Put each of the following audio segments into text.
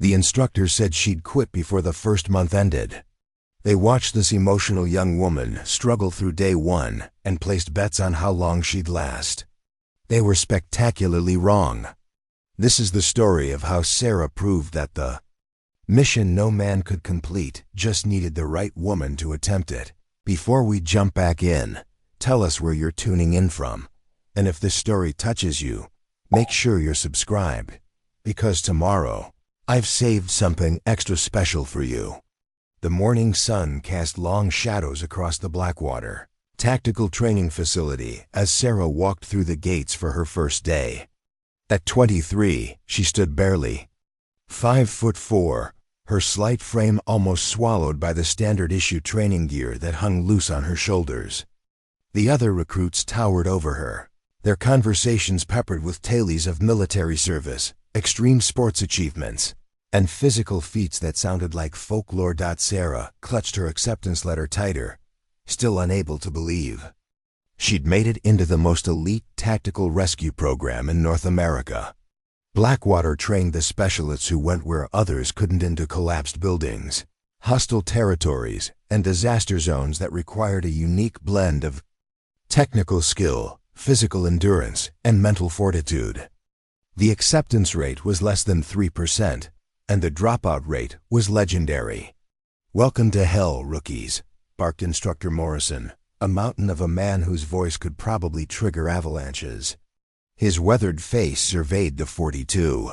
The instructor said she'd quit before the first month ended. They watched this emotional young woman struggle through day one and placed bets on how long she'd last. They were spectacularly wrong. This is the story of how Sarah proved that the mission no man could complete just needed the right woman to attempt it. Before we jump back in, tell us where you're tuning in from. And if this story touches you, make sure you're subscribed, because tomorrow, I've saved something extra special for you. The morning sun cast long shadows across the Blackwater Tactical Training Facility as Sarah walked through the gates for her first day. At 23, she stood barely 5'4", her slight frame almost swallowed by the standard-issue training gear that hung loose on her shoulders. The other recruits towered over her, their conversations peppered with tales of military service, extreme sports achievements, and physical feats that sounded like folklore. Sarah clutched her acceptance letter tighter, still unable to believe. She'd made it into the most elite tactical rescue program in North America. Blackwater trained the specialists who went where others couldn't, into collapsed buildings, hostile territories, and disaster zones that required a unique blend of technical skill, physical endurance, and mental fortitude. The acceptance rate was less than 3%, and the dropout rate was legendary. "Welcome to hell, rookies," barked Instructor Morrison, a mountain of a man whose voice could probably trigger avalanches. His weathered face surveyed the 42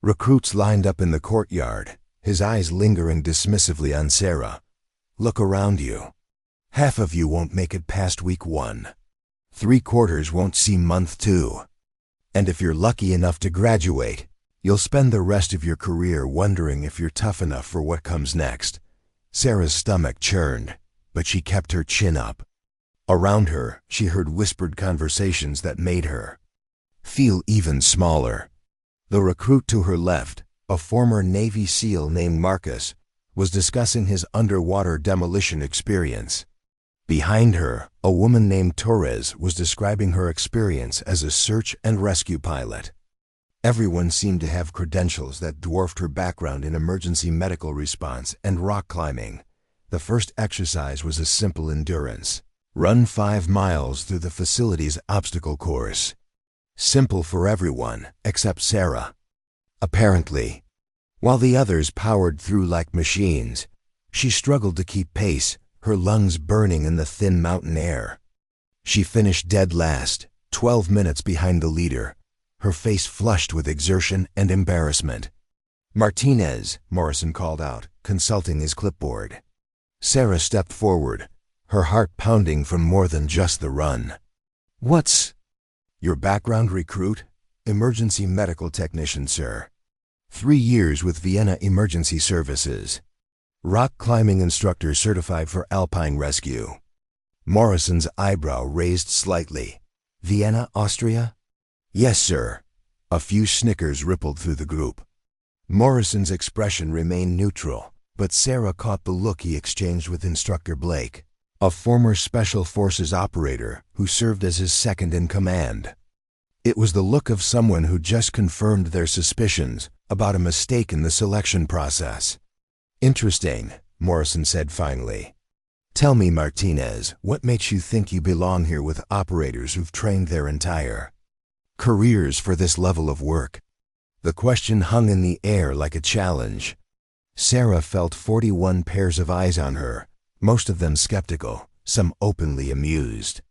recruits lined up in the courtyard, his eyes lingering dismissively on Sarah. "Look around you. Half of you won't make it past week 1. 3/4 won't see month 2. And if you're lucky enough to graduate, you'll spend the rest of your career wondering if you're tough enough for what comes next." Sarah's stomach churned, but she kept her chin up. Around her, she heard whispered conversations that made her feel even smaller. The recruit to her left, a former Navy SEAL named Marcus, was discussing his underwater demolition experience. Behind her, a woman named Torres was describing her experience as a search and rescue pilot. Everyone seemed to have credentials that dwarfed her background in emergency medical response and rock climbing. The first exercise was a simple endurance: run 5 miles through the facility's obstacle course. Simple for everyone except Sarah. Apparently, while the others powered through like machines, she struggled to keep pace, her lungs burning in the thin mountain air. She finished dead last, 12 minutes behind the leader, her face flushed with exertion and embarrassment. "Martinez," Morrison called out, consulting his clipboard. Sarah stepped forward, her heart pounding from more than just the run. "What's your background, recruit?" "Emergency medical technician, sir. 3 years with Vienna Emergency Services. Rock climbing instructor certified for alpine rescue." Morrison's eyebrow raised slightly. "Vienna, Austria?" "Yes, sir." A few snickers rippled through the group. Morrison's expression remained neutral, but Sarah caught the look he exchanged with Instructor Blake, a former Special Forces operator who served as his second in command. It was the look of someone who just confirmed their suspicions about a mistake in the selection process. "Interesting," Morrison said finally. "Tell me, Martinez, what makes you think you belong here with operators who've trained their entire careers for this level of work?" The question hung in the air like a challenge. Sarah felt 41 pairs of eyes on her, most of them skeptical, some openly amused.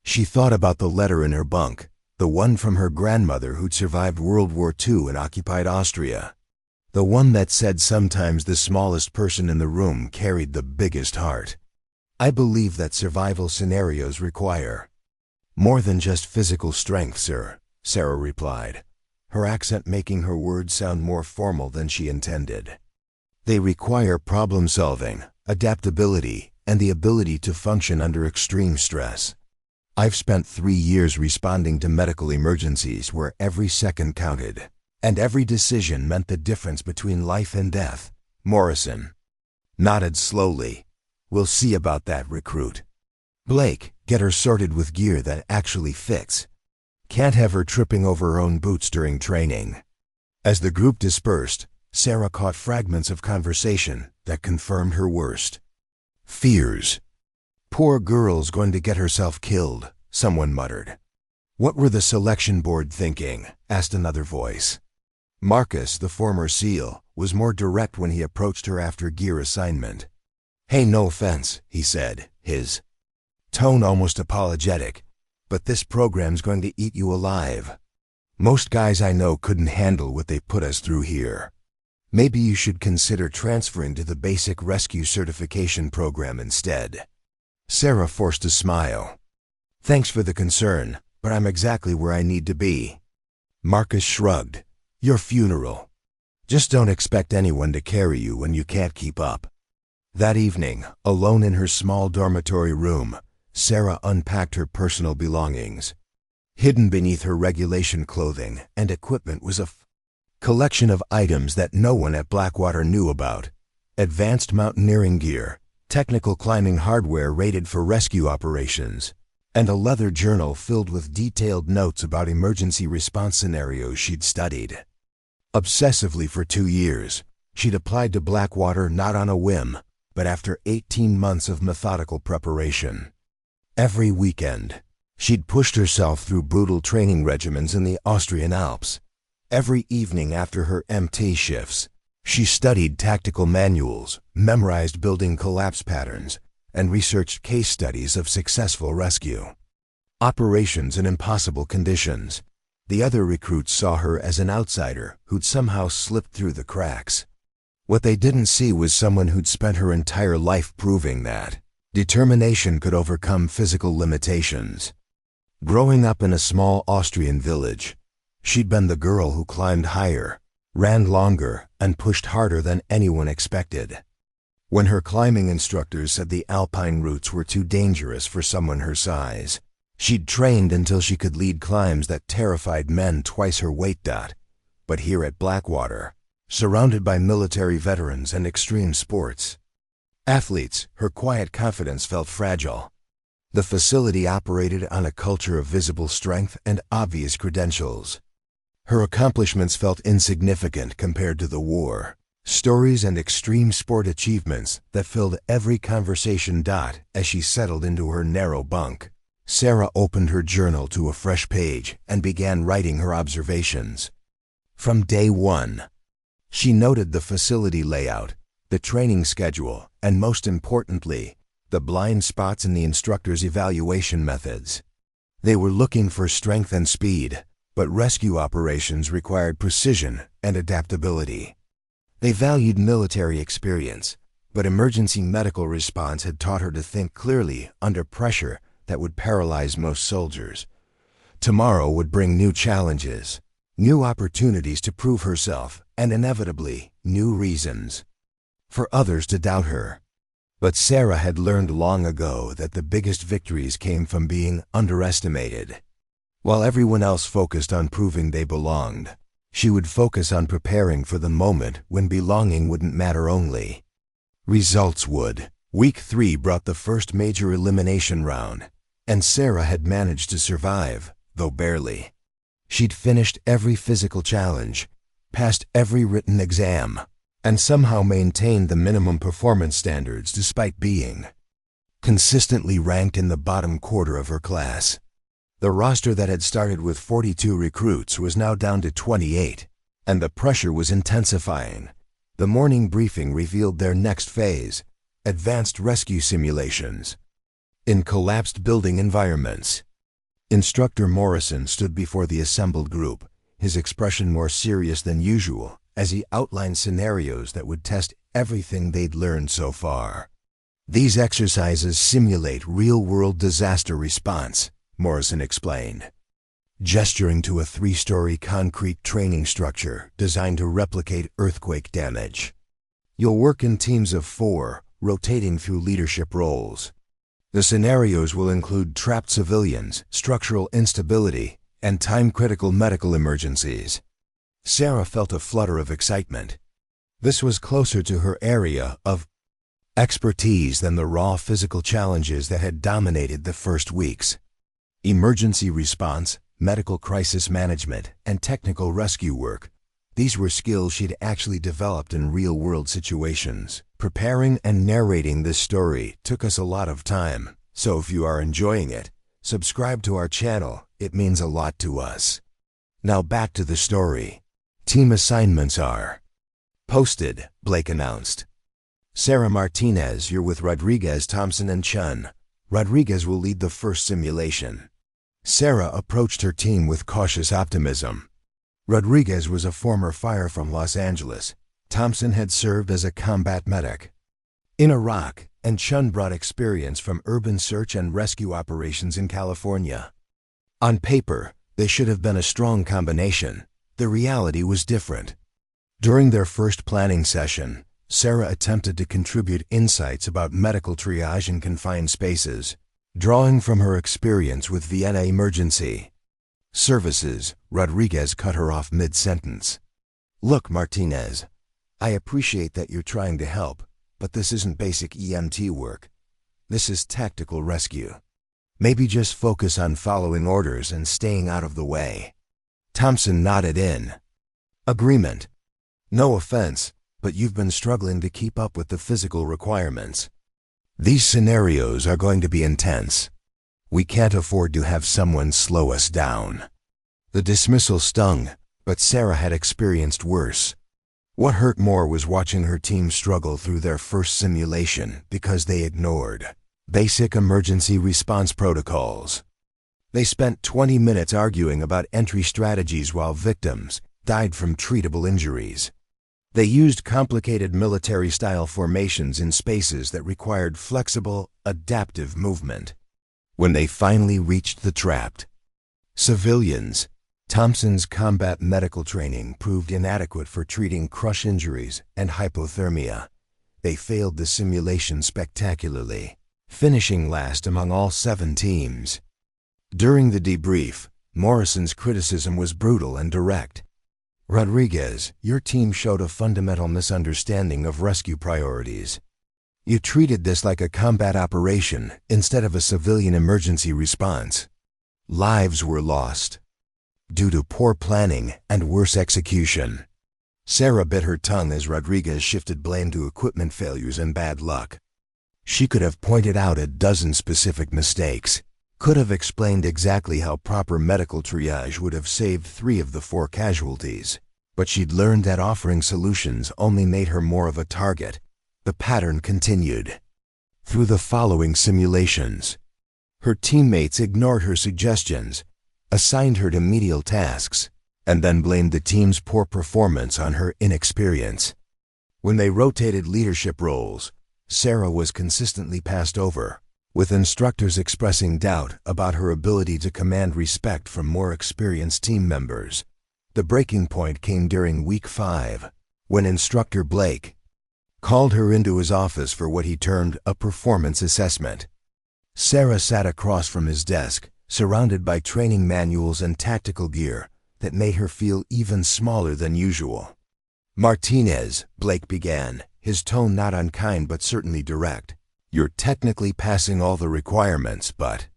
She thought about the letter in her bunk, the one from her grandmother who'd survived World War II in occupied Austria. The one that said sometimes the smallest person in the room carried the biggest heart. "I believe that survival scenarios require more than just physical strength, sir," Sarah replied, her accent making her words sound more formal than she intended. "They require problem-solving, adaptability, and the ability to function under extreme stress. I've spent 3 years responding to medical emergencies where every second counted, and every decision meant the difference between life and death." Morrison nodded slowly. "We'll see about that, recruit. Blake, get her sorted with gear that actually fits. Can't have her tripping over her own boots during training." As the group dispersed, Sarah caught fragments of conversation that confirmed her worst fears. "Poor girl's going to get herself killed," someone muttered. "What were the selection board thinking?" asked another voice. Marcus, the former SEAL, was more direct when he approached her after gear assignment. "Hey, no offense," he said, his tone almost apologetic, "but this program's going to eat you alive. Most guys I know couldn't handle what they put us through here. Maybe you should consider transferring to the basic rescue certification program instead." Sarah forced a smile. "Thanks for the concern, but I'm exactly where I need to be." Marcus shrugged. "Your funeral. Just don't expect anyone to carry you when you can't keep up." That evening, alone in her small dormitory room, Sarah unpacked her personal belongings. Hidden beneath her regulation clothing and equipment was a collection of items that no one at Blackwater knew about: advanced mountaineering gear, technical climbing hardware rated for rescue operations, and a leather journal filled with detailed notes about emergency response scenarios she'd studied. Obsessively for 2 years, she'd applied to Blackwater not on a whim, but after 18 months of methodical preparation. Every weekend, she'd pushed herself through brutal training regimens in the Austrian Alps. Every evening after her MT shifts, she studied tactical manuals, memorized building collapse patterns, and researched case studies of successful rescue operations in impossible conditions. The other recruits saw her as an outsider who'd somehow slipped through the cracks. What they didn't see was someone who'd spent her entire life proving that determination could overcome physical limitations. Growing up in a small Austrian village, she'd been the girl who climbed higher, ran longer, and pushed harder than anyone expected. When her climbing instructors said the alpine routes were too dangerous for someone her size, she'd trained until she could lead climbs that terrified men twice her weight. But here at Blackwater, surrounded by military veterans and extreme sports athletes, her quiet confidence felt fragile. The facility operated on a culture of visible strength and obvious credentials. Her accomplishments felt insignificant compared to the war, stories and extreme sport achievements that filled every conversation. As she settled into her narrow bunk, Sarah opened her journal to a fresh page and began writing her observations. From day one, she noted the facility layout, the training schedule, and most importantly, the blind spots in the instructors' evaluation methods. They were looking for strength and speed, but rescue operations required precision and adaptability. They valued military experience, but emergency medical response had taught her to think clearly under pressure that would paralyze most soldiers. Tomorrow would bring new challenges, new opportunities to prove herself, and inevitably, new reasons for others to doubt her. But Sarah had learned long ago that the biggest victories came from being underestimated. While everyone else focused on proving they belonged, she would focus on preparing for the moment when belonging wouldn't matter only. Results would. Week 3 brought the first major elimination round, and Sarah had managed to survive, though barely. She'd finished every physical challenge, passed every written exam, and somehow maintained the minimum performance standards despite being consistently ranked in the bottom quarter of her class. The roster that had started with 42 recruits was now down to 28, and the pressure was intensifying. The morning briefing revealed their next phase: advanced rescue simulations in collapsed building environments. Instructor Morrison stood before the assembled group, his expression more serious than usual, as he outlined scenarios that would test everything they'd learned so far. "These exercises simulate real-world disaster response," Morrison explained, gesturing to a 3-story concrete training structure designed to replicate earthquake damage. "You'll work in teams of 4, rotating through leadership roles. The scenarios will include trapped civilians, structural instability, and time-critical medical emergencies." Sarah felt a flutter of excitement. This was closer to her area of expertise than the raw physical challenges that had dominated the first weeks. Emergency response, medical crisis management, and technical rescue work, These were skills she'd actually developed in real-world situations. Preparing and narrating this story took us a lot of time, so if you are enjoying it, subscribe to our channel. It means a lot to us. Now back to the story. Team assignments are posted, Blake announced. Sarah Martinez, you're with Rodriguez, Thompson, and Chun. Rodriguez will lead the first simulation. Sarah approached her team with cautious optimism. Rodriguez was a former fighter from Los Angeles. Thompson had served as a combat medic in Iraq, and Chun brought experience from urban search and rescue operations in California. On paper, they should have been a strong combination. The reality was different. During their first planning session, Sarah attempted to contribute insights about medical triage in confined spaces, drawing from her experience with Vienna Emergency Services. Rodriguez cut her off mid-sentence. Look, Martinez, I appreciate that you're trying to help, but this isn't basic EMT work. This is tactical rescue. Maybe just focus on following orders and staying out of the way. Thompson nodded in agreement. No offense, but you've been struggling to keep up with the physical requirements. These scenarios are going to be intense. We can't afford to have someone slow us down. The dismissal stung, but Sarah had experienced worse. What hurt more was watching her team struggle through their first simulation because they ignored basic emergency response protocols. They spent 20 minutes arguing about entry strategies while victims died from treatable injuries. They used complicated military-style formations in spaces that required flexible, adaptive movement. When they finally reached the trapped civilians, Thompson's combat medical training proved inadequate for treating crush injuries and hypothermia. They failed the simulation spectacularly, finishing last among all 7 teams. During the debrief, Morrison's criticism was brutal and direct. Rodriguez, your team showed a fundamental misunderstanding of rescue priorities. You treated this like a combat operation instead of a civilian emergency response. Lives were lost due to poor planning and worse execution. Sarah bit her tongue as Rodriguez shifted blame to equipment failures and bad luck. She could have pointed out a dozen specific mistakes, could have explained exactly how proper medical triage would have saved 3 of the 4 casualties, but she'd learned that offering solutions only made her more of a target. The pattern continued through the following simulations. Her teammates ignored her suggestions, assigned her to menial tasks, and then blamed the team's poor performance on her inexperience. When they rotated leadership roles, Sarah was consistently passed over, with instructors expressing doubt about her ability to command respect from more experienced team members. The breaking point came during week 5, when instructor Blake called her into his office for what he termed a performance assessment. Sarah sat across from his desk, surrounded by training manuals and tactical gear that made her feel even smaller than usual. Martinez, Blake began, his tone not unkind but certainly direct. You're technically passing all the requirements, but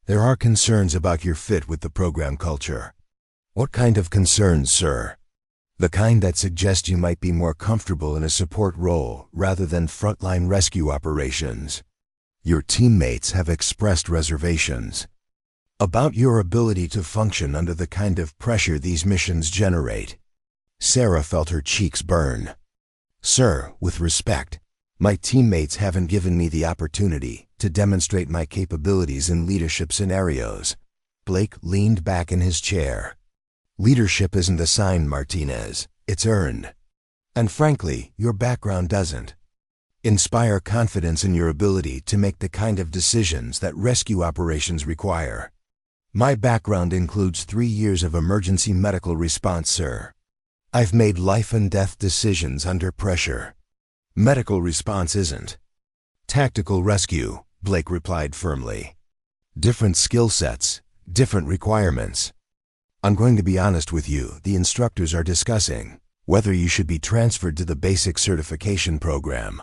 there are concerns about your fit with the program culture. What kind of concerns, sir? The kind that suggest you might be more comfortable in a support role rather than frontline rescue operations. Your teammates have expressed reservations about your ability to function under the kind of pressure these missions generate. Sarah felt her cheeks burn. Sir, with respect, my teammates haven't given me the opportunity to demonstrate my capabilities in leadership scenarios. Blake leaned back in his chair. Leadership isn't assigned, Martinez. It's earned. And frankly, your background doesn't inspire confidence in your ability to make the kind of decisions that rescue operations require. My background includes 3 years of emergency medical response, sir. I've made life and death decisions under pressure. Medical response isn't tactical rescue, Blake replied firmly. Different skill sets, different requirements. I'm going to be honest with you, the instructors are discussing whether you should be transferred to the basic certification program.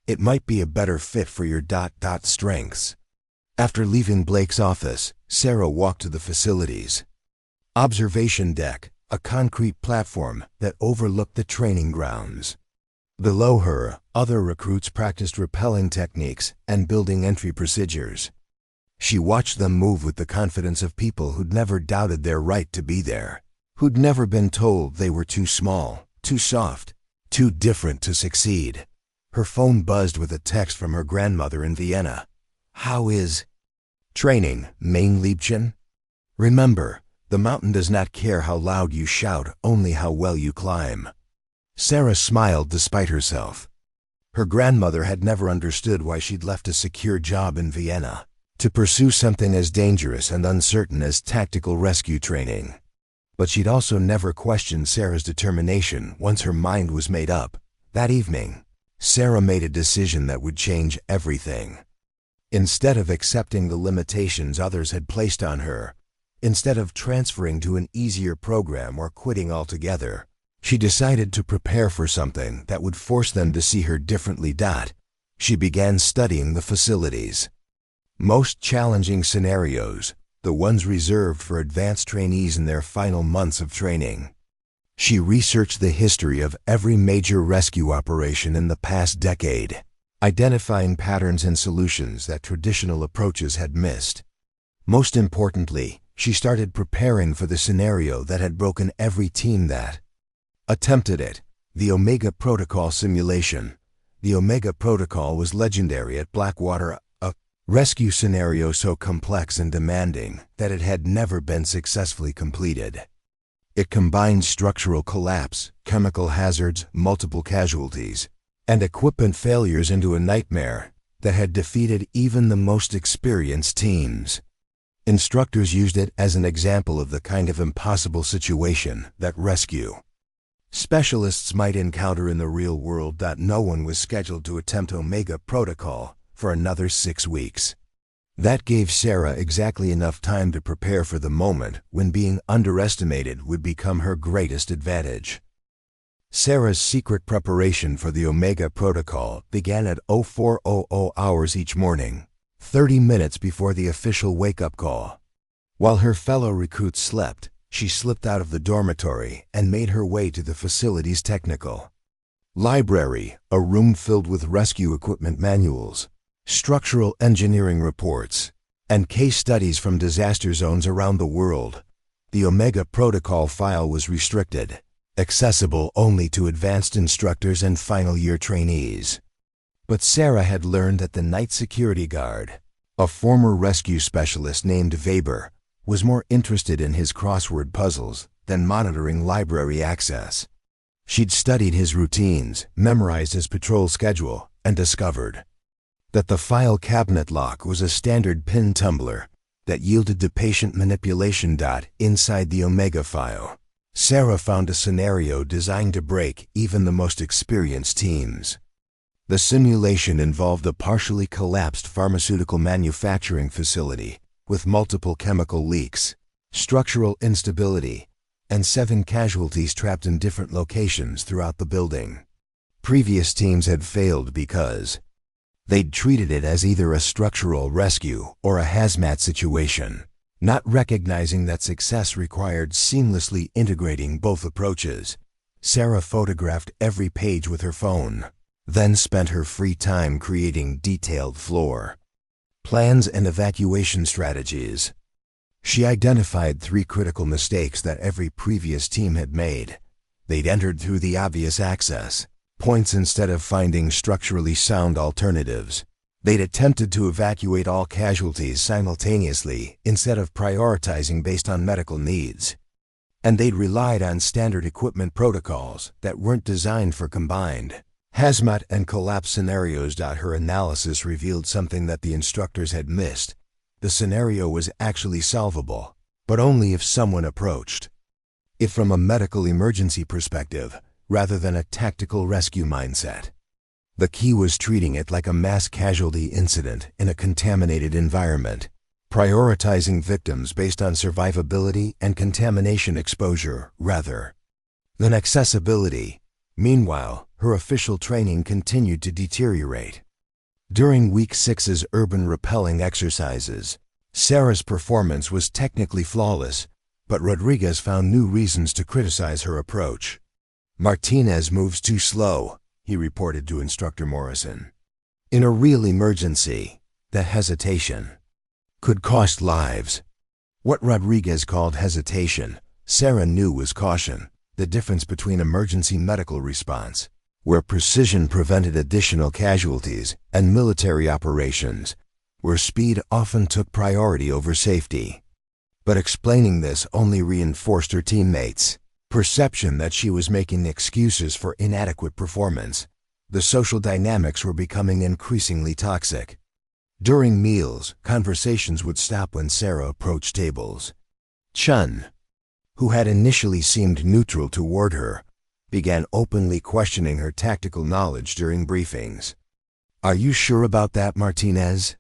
It might be a better fit for your strengths. After leaving Blake's office, Sarah walked to the facilities observation deck, a concrete platform that overlooked the training grounds. Below her, other recruits practiced rappelling techniques and building entry procedures. She watched them move with the confidence of people who'd never doubted their right to be there, who'd never been told they were too small, too soft, too different to succeed. Her phone buzzed with a text from her grandmother in Vienna. "How is training, mein Liebchen? Remember, the mountain does not care how loud you shout, only how well you climb." Sarah smiled despite herself. Her grandmother had never understood why she'd left a secure job in Vienna to pursue something as dangerous and uncertain as tactical rescue training. But she'd also never questioned Sarah's determination once her mind was made up. That evening, Sarah made a decision that would change everything. Instead of accepting the limitations others had placed on her, instead of transferring to an easier program or quitting altogether, she decided to prepare for something that would force them to see her differently. She began studying the facilities. Most challenging scenarios, the ones reserved for advanced trainees in their final months of training. She researched the history of every major rescue operation in the past decade, identifying patterns and solutions that traditional approaches had missed. Most importantly, she started preparing for the scenario that had broken every team that attempted it, the Omega Protocol simulation. The Omega Protocol was legendary at Blackwater, a rescue scenario so complex and demanding that it had never been successfully completed. It combined structural collapse, chemical hazards, multiple casualties, and equipment failures into a nightmare that had defeated even the most experienced teams. Instructors used it as an example of the kind of impossible situation that rescue specialists might encounter in the real world. No one was scheduled to attempt Omega Protocol for another 6 weeks. That gave Sarah exactly enough time to prepare for the moment when being underestimated would become her greatest advantage. Sarah's secret preparation for the Omega Protocol began at 0400 hours each morning, 30 minutes before the official wake-up call. While her fellow recruits slept, she slipped out of the dormitory and made her way to the facility's technical library, a room filled with rescue equipment manuals, structural engineering reports, and case studies from disaster zones around the world. The Omega Protocol file was restricted, accessible only to advanced instructors and final-year trainees. But Sarah had learned that the night security guard, a former rescue specialist named Weber, was more interested in his crossword puzzles than monitoring library access. She'd studied his routines, memorized his patrol schedule, and discovered that the file cabinet lock was a standard pin tumbler that yielded to patient manipulation. Inside the Omega file, Sarah found a scenario designed to break even the most experienced teams. The simulation involved a partially collapsed pharmaceutical manufacturing facility with multiple chemical leaks, structural instability, and 7 casualties trapped in different locations throughout the building. Previous teams had failed because they'd treated it as either a structural rescue or a hazmat situation, not recognizing that success required seamlessly integrating both approaches. Sarah photographed every page with her phone, then spent her free time creating detailed floor plans and evacuation strategies. She identified 3 critical mistakes that every previous team had made. They'd entered through the obvious access points instead of finding structurally sound alternatives. They'd attempted to evacuate all casualties simultaneously instead of prioritizing based on medical needs. And they'd relied on standard equipment protocols that weren't designed for combined hazmat and collapse scenarios. Her analysis revealed something that the instructors had missed. The scenario was actually solvable, but only if someone approached it from a medical emergency perspective rather than a tactical rescue mindset. The key was treating it like a mass casualty incident in a contaminated environment, prioritizing victims based on survivability and contamination exposure rather than accessibility. Meanwhile, her official training continued to deteriorate. During Week 6's urban rappelling exercises, Sarah's performance was technically flawless, but Rodriguez found new reasons to criticize her approach. "Martinez moves too slow," he reported to Instructor Morrison. "In a real emergency, the hesitation could cost lives." What Rodriguez called hesitation, Sarah knew was caution, the difference between emergency medical response, where precision prevented additional casualties, and military operations, where speed often took priority over safety. But explaining this only reinforced her teammates' perception that she was making excuses for inadequate performance. The social dynamics were becoming increasingly toxic. During meals, conversations would stop when Sarah approached tables. Chun, who had initially seemed neutral toward her, began openly questioning her tactical knowledge during briefings. "Are you sure about that, Martinez?"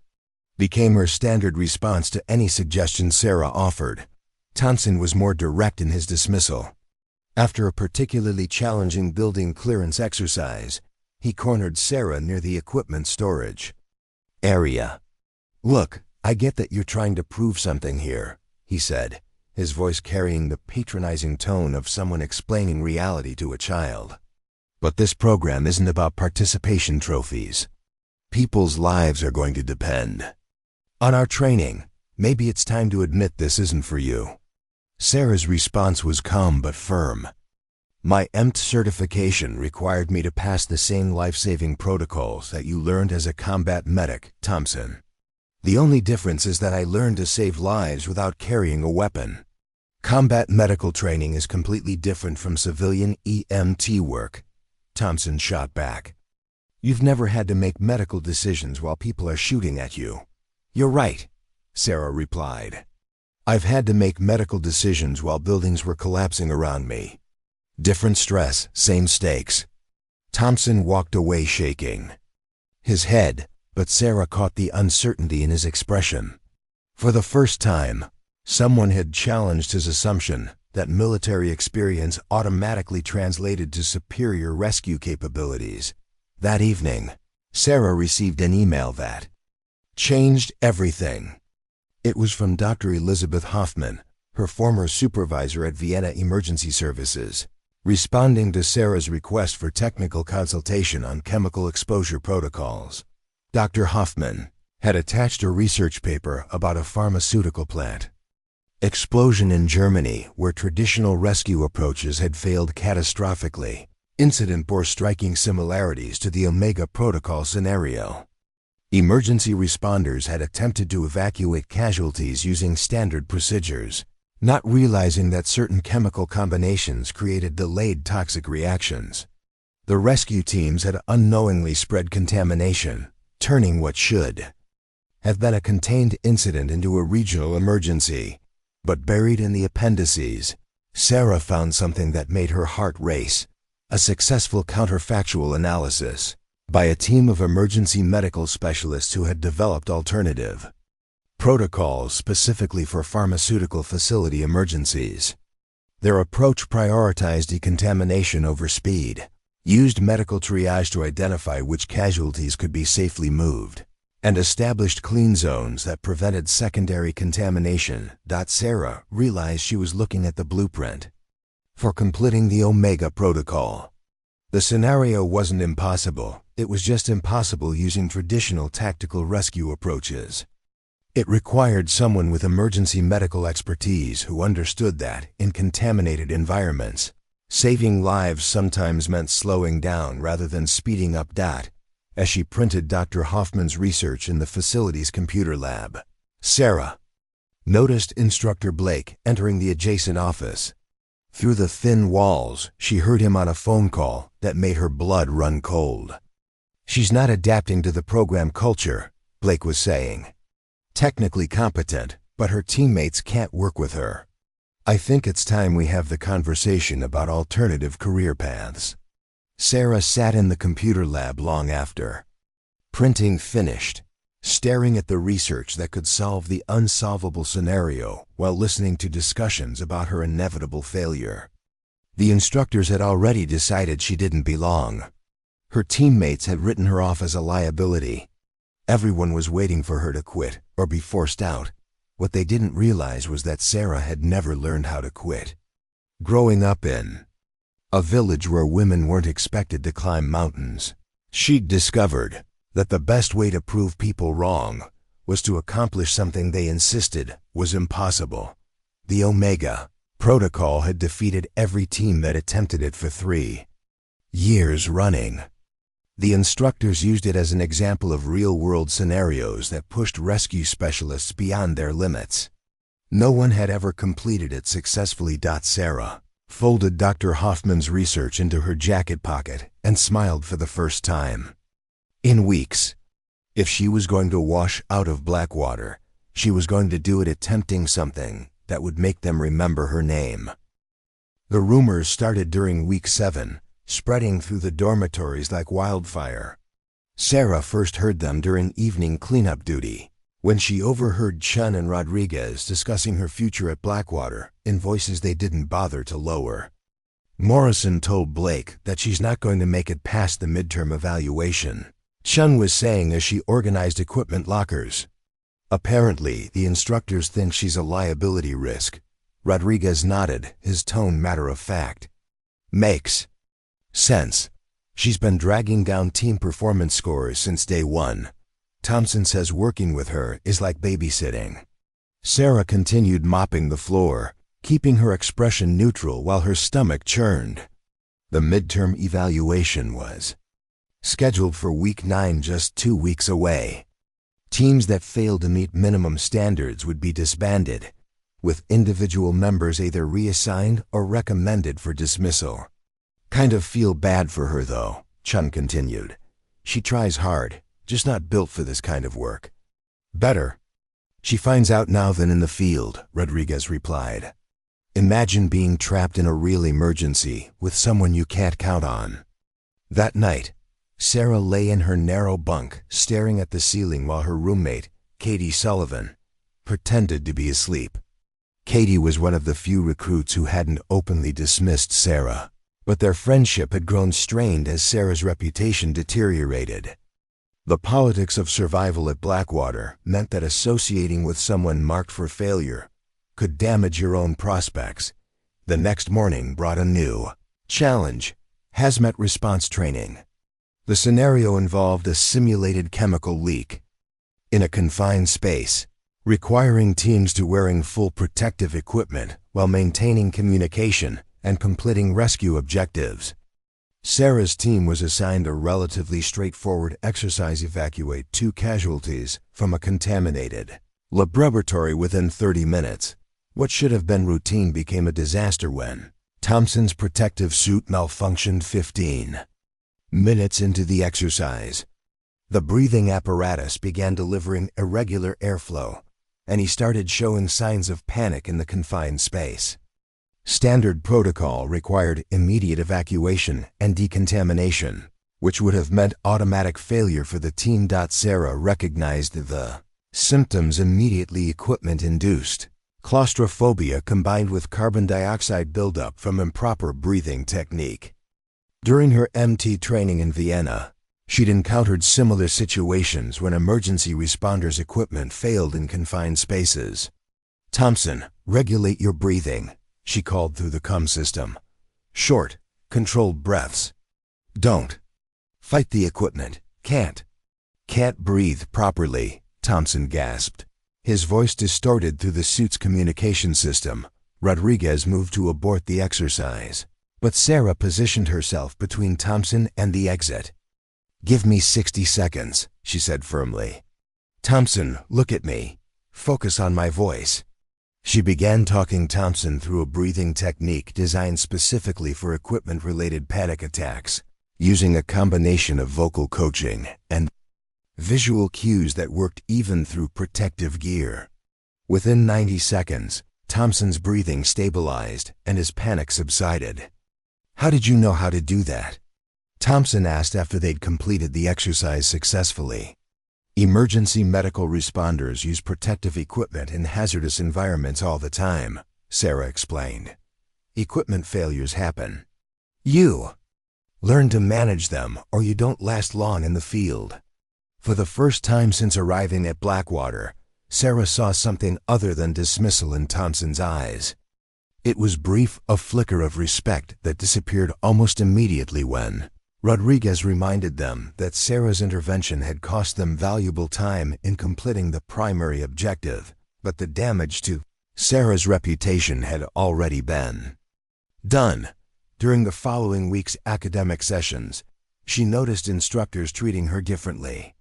became her standard response to any suggestion Sarah offered. Thompson was more direct in his dismissal. After a particularly challenging building clearance exercise, he cornered Sarah near the equipment storage area. "Look, I get that you're trying to prove something here," he said, his voice carrying the patronizing tone of someone explaining reality to a child. "But this program isn't about participation trophies. People's lives are going to depend on our training. Maybe it's time to admit this isn't for you." Sarah's response was calm but firm. "My EMT certification required me to pass the same life-saving protocols that you learned as a combat medic, Thompson. The only difference is that I learned to save lives without carrying a weapon. Combat medical training is completely different from civilian EMT work," Thompson shot back. "You've never had to make medical decisions while people are shooting at you." "You're right," Sarah replied. "I've had to make medical decisions while buildings were collapsing around me. Different stress, same stakes." Thompson walked away shaking his head, but Sarah caught the uncertainty in his expression. For the first time, someone had challenged his assumption that military experience automatically translated to superior rescue capabilities. That evening, Sarah received an email that changed everything. It was from Dr. Elizabeth Hoffman, her former supervisor at Vienna Emergency Services, responding to Sarah's request for technical consultation on chemical exposure protocols. Dr. Hoffman had attached a research paper about a pharmaceutical plant explosion in Germany where traditional rescue approaches had failed catastrophically. Incident bore striking similarities to the Omega Protocol scenario. Emergency responders had attempted to evacuate casualties using standard procedures, not realizing that certain chemical combinations created delayed toxic reactions. The rescue teams had unknowingly spread contamination, turning what should have been a contained incident into a regional emergency. But buried in the appendices, Sarah found something that made her heart race: a successful counterfactual analysis by a team of emergency medical specialists who had developed alternative protocols specifically for pharmaceutical facility emergencies. Their approach prioritized decontamination over speed, used medical triage to identify which casualties could be safely moved, and established clean zones that prevented secondary contamination. Sarah realized she was looking at the blueprint for completing the Omega Protocol. The scenario wasn't impossible, it was just impossible using traditional tactical rescue approaches. It required someone with emergency medical expertise who understood that, in contaminated environments, saving lives sometimes meant slowing down rather than speeding up. As she printed Dr. Hoffman's research in the facility's computer lab, Sarah noticed Instructor Blake entering the adjacent office. Through the thin walls, she heard him on a phone call that made her blood run cold. "She's not adapting to the program culture," Blake was saying. "Technically competent, but her teammates can't work with her. I think it's time we have the conversation about alternative career paths." Sarah sat in the computer lab long after printing finished, staring at the research that could solve the unsolvable scenario while listening to discussions about her inevitable failure. The instructors had already decided she didn't belong. Her teammates had written her off as a liability. Everyone was waiting for her to quit or be forced out. What they didn't realize was that Sarah had never learned how to quit. Growing up in a village where women weren't expected to climb mountains, she'd discovered that the best way to prove people wrong was to accomplish something they insisted was impossible. The Omega Protocol had defeated every team that attempted it for 3 years running. The instructors used it as an example of real-world scenarios that pushed rescue specialists beyond their limits. No one had ever completed it successfully. Sarah folded Dr. Hoffman's research into her jacket pocket and smiled for the first time in weeks. If she was going to wash out of Blackwater, she was going to do it attempting something that would make them remember her name. The rumors started during week 7, spreading through the dormitories like wildfire. Sarah first heard them during evening cleanup duty, when she overheard Chun and Rodriguez discussing her future at Blackwater in voices they didn't bother to lower. Morrison told Blake that she's not going to make it past the midterm evaluation, Chun was saying as she organized equipment lockers. Apparently, the instructors think she's a liability risk. Rodriguez nodded, his tone matter-of-fact. Makes sense. She's been dragging down team performance scores since day 1. Thompson says working with her is like babysitting. Sarah continued mopping the floor, keeping her expression neutral while her stomach churned. The midterm evaluation was scheduled for week 9, just 2 weeks away. Teams that failed to meet minimum standards would be disbanded, with individual members either reassigned or recommended for dismissal. Kind of feel bad for her though, Chun continued. She tries hard, just not built for this kind of work. Better she finds out now than in the field, Rodriguez replied. Imagine being trapped in a real emergency with someone you can't count on. That night, Sarah lay in her narrow bunk, staring at the ceiling while her roommate, Katie Sullivan, pretended to be asleep. Katie was one of the few recruits who hadn't openly dismissed Sarah, but their friendship had grown strained as Sarah's reputation deteriorated. The politics of survival at Blackwater meant that associating with someone marked for failure could damage your own prospects. The next morning brought a new challenge: hazmat response training. The scenario involved a simulated chemical leak in a confined space, requiring teams to wearing full protective equipment while maintaining communication and completing rescue objectives. Sarah's team was assigned a relatively straightforward exercise: evacuate 2 casualties from a contaminated laboratory within 30 minutes. What should have been routine became a disaster when Thompson's protective suit malfunctioned 15 minutes into the exercise. The breathing apparatus began delivering irregular airflow, and he started showing signs of panic in the confined space. Standard protocol required immediate evacuation and decontamination, which would have meant automatic failure for the team. Sarah recognized the symptoms immediately: equipment-induced claustrophobia combined with carbon dioxide buildup from improper breathing technique. During her MT training in Vienna, she'd encountered similar situations when emergency responders' equipment failed in confined spaces. Thompson, regulate your breathing, she called through the comm system. Short, controlled breaths. Don't fight the equipment. Can't breathe properly, Thompson gasped. His voice distorted through the suit's communication system. Rodriguez moved to abort the exercise, but Sarah positioned herself between Thompson and the exit. Give me 60 seconds, she said firmly. Thompson, look at me. Focus on my voice. She began talking Thompson through a breathing technique designed specifically for equipment-related panic attacks, using a combination of vocal coaching and visual cues that worked even through protective gear. Within 90 seconds, Thompson's breathing stabilized and his panic subsided. How did you know how to do that? Thompson asked after they'd completed the exercise successfully. Emergency medical responders use protective equipment in hazardous environments all the time, Sarah explained. Equipment failures happen. You learn to manage them or you don't last long in the field. For the first time since arriving at Blackwater, Sarah saw something other than dismissal in Thompson's eyes. It was brief, a flicker of respect that disappeared almost immediately when Rodriguez reminded them that Sarah's intervention had cost them valuable time in completing the primary objective, but the damage to Sarah's reputation had already been done. During the following week's academic sessions, she noticed instructors treating her differently.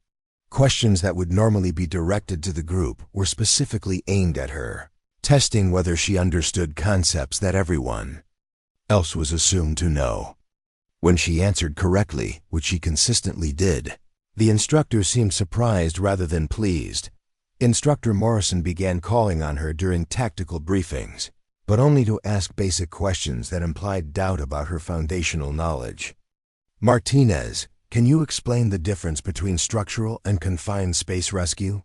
Questions that would normally be directed to the group were specifically aimed at her, testing whether she understood concepts that everyone else was assumed to know. When she answered correctly, which she consistently did, the instructor seemed surprised rather than pleased. Instructor Morrison began calling on her during tactical briefings, but only to ask basic questions that implied doubt about her foundational knowledge. "Martinez, can you explain the difference between structural and confined space rescue?"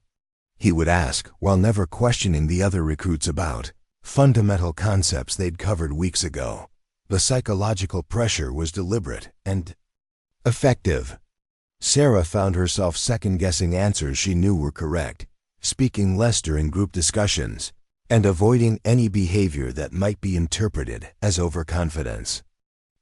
he would ask, while never questioning the other recruits about fundamental concepts they'd covered weeks ago. The psychological pressure was deliberate and effective. Sarah found herself second-guessing answers she knew were correct, speaking less during group discussions, and avoiding any behavior that might be interpreted as overconfidence.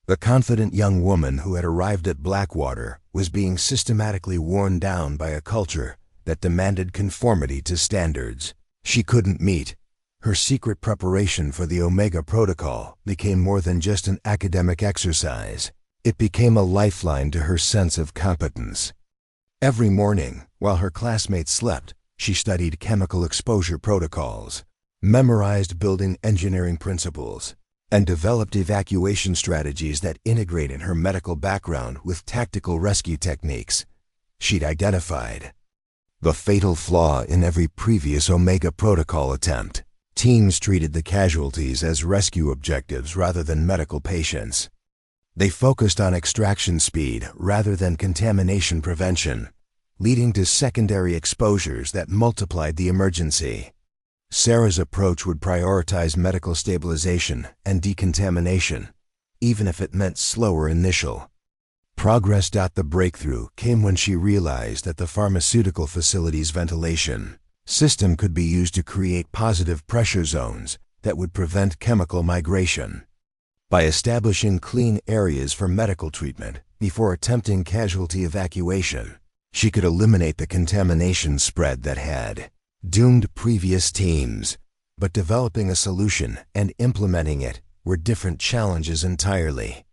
The confident young woman who had arrived at Blackwater was being systematically worn down by a culture that demanded conformity to standards she couldn't meet. Her secret preparation for the Omega Protocol became more than just an academic exercise. It became a lifeline to her sense of competence. Every morning, while her classmates slept, she studied chemical exposure protocols, memorized building engineering principles, and developed evacuation strategies that integrated her medical background with tactical rescue techniques she'd identified. The fatal flaw in every previous Omega Protocol attempt: teams treated the casualties as rescue objectives rather than medical patients. They focused on extraction speed rather than contamination prevention, leading to secondary exposures that multiplied the emergency. Sarah's approach would prioritize medical stabilization and decontamination, even if it meant slower initial progress. The breakthrough came when she realized that the pharmaceutical facility's ventilation system could be used to create positive pressure zones that would prevent chemical migration. By establishing clean areas for medical treatment before attempting casualty evacuation, she could eliminate the contamination spread that had doomed previous teams. But developing a solution and implementing it were different challenges entirely.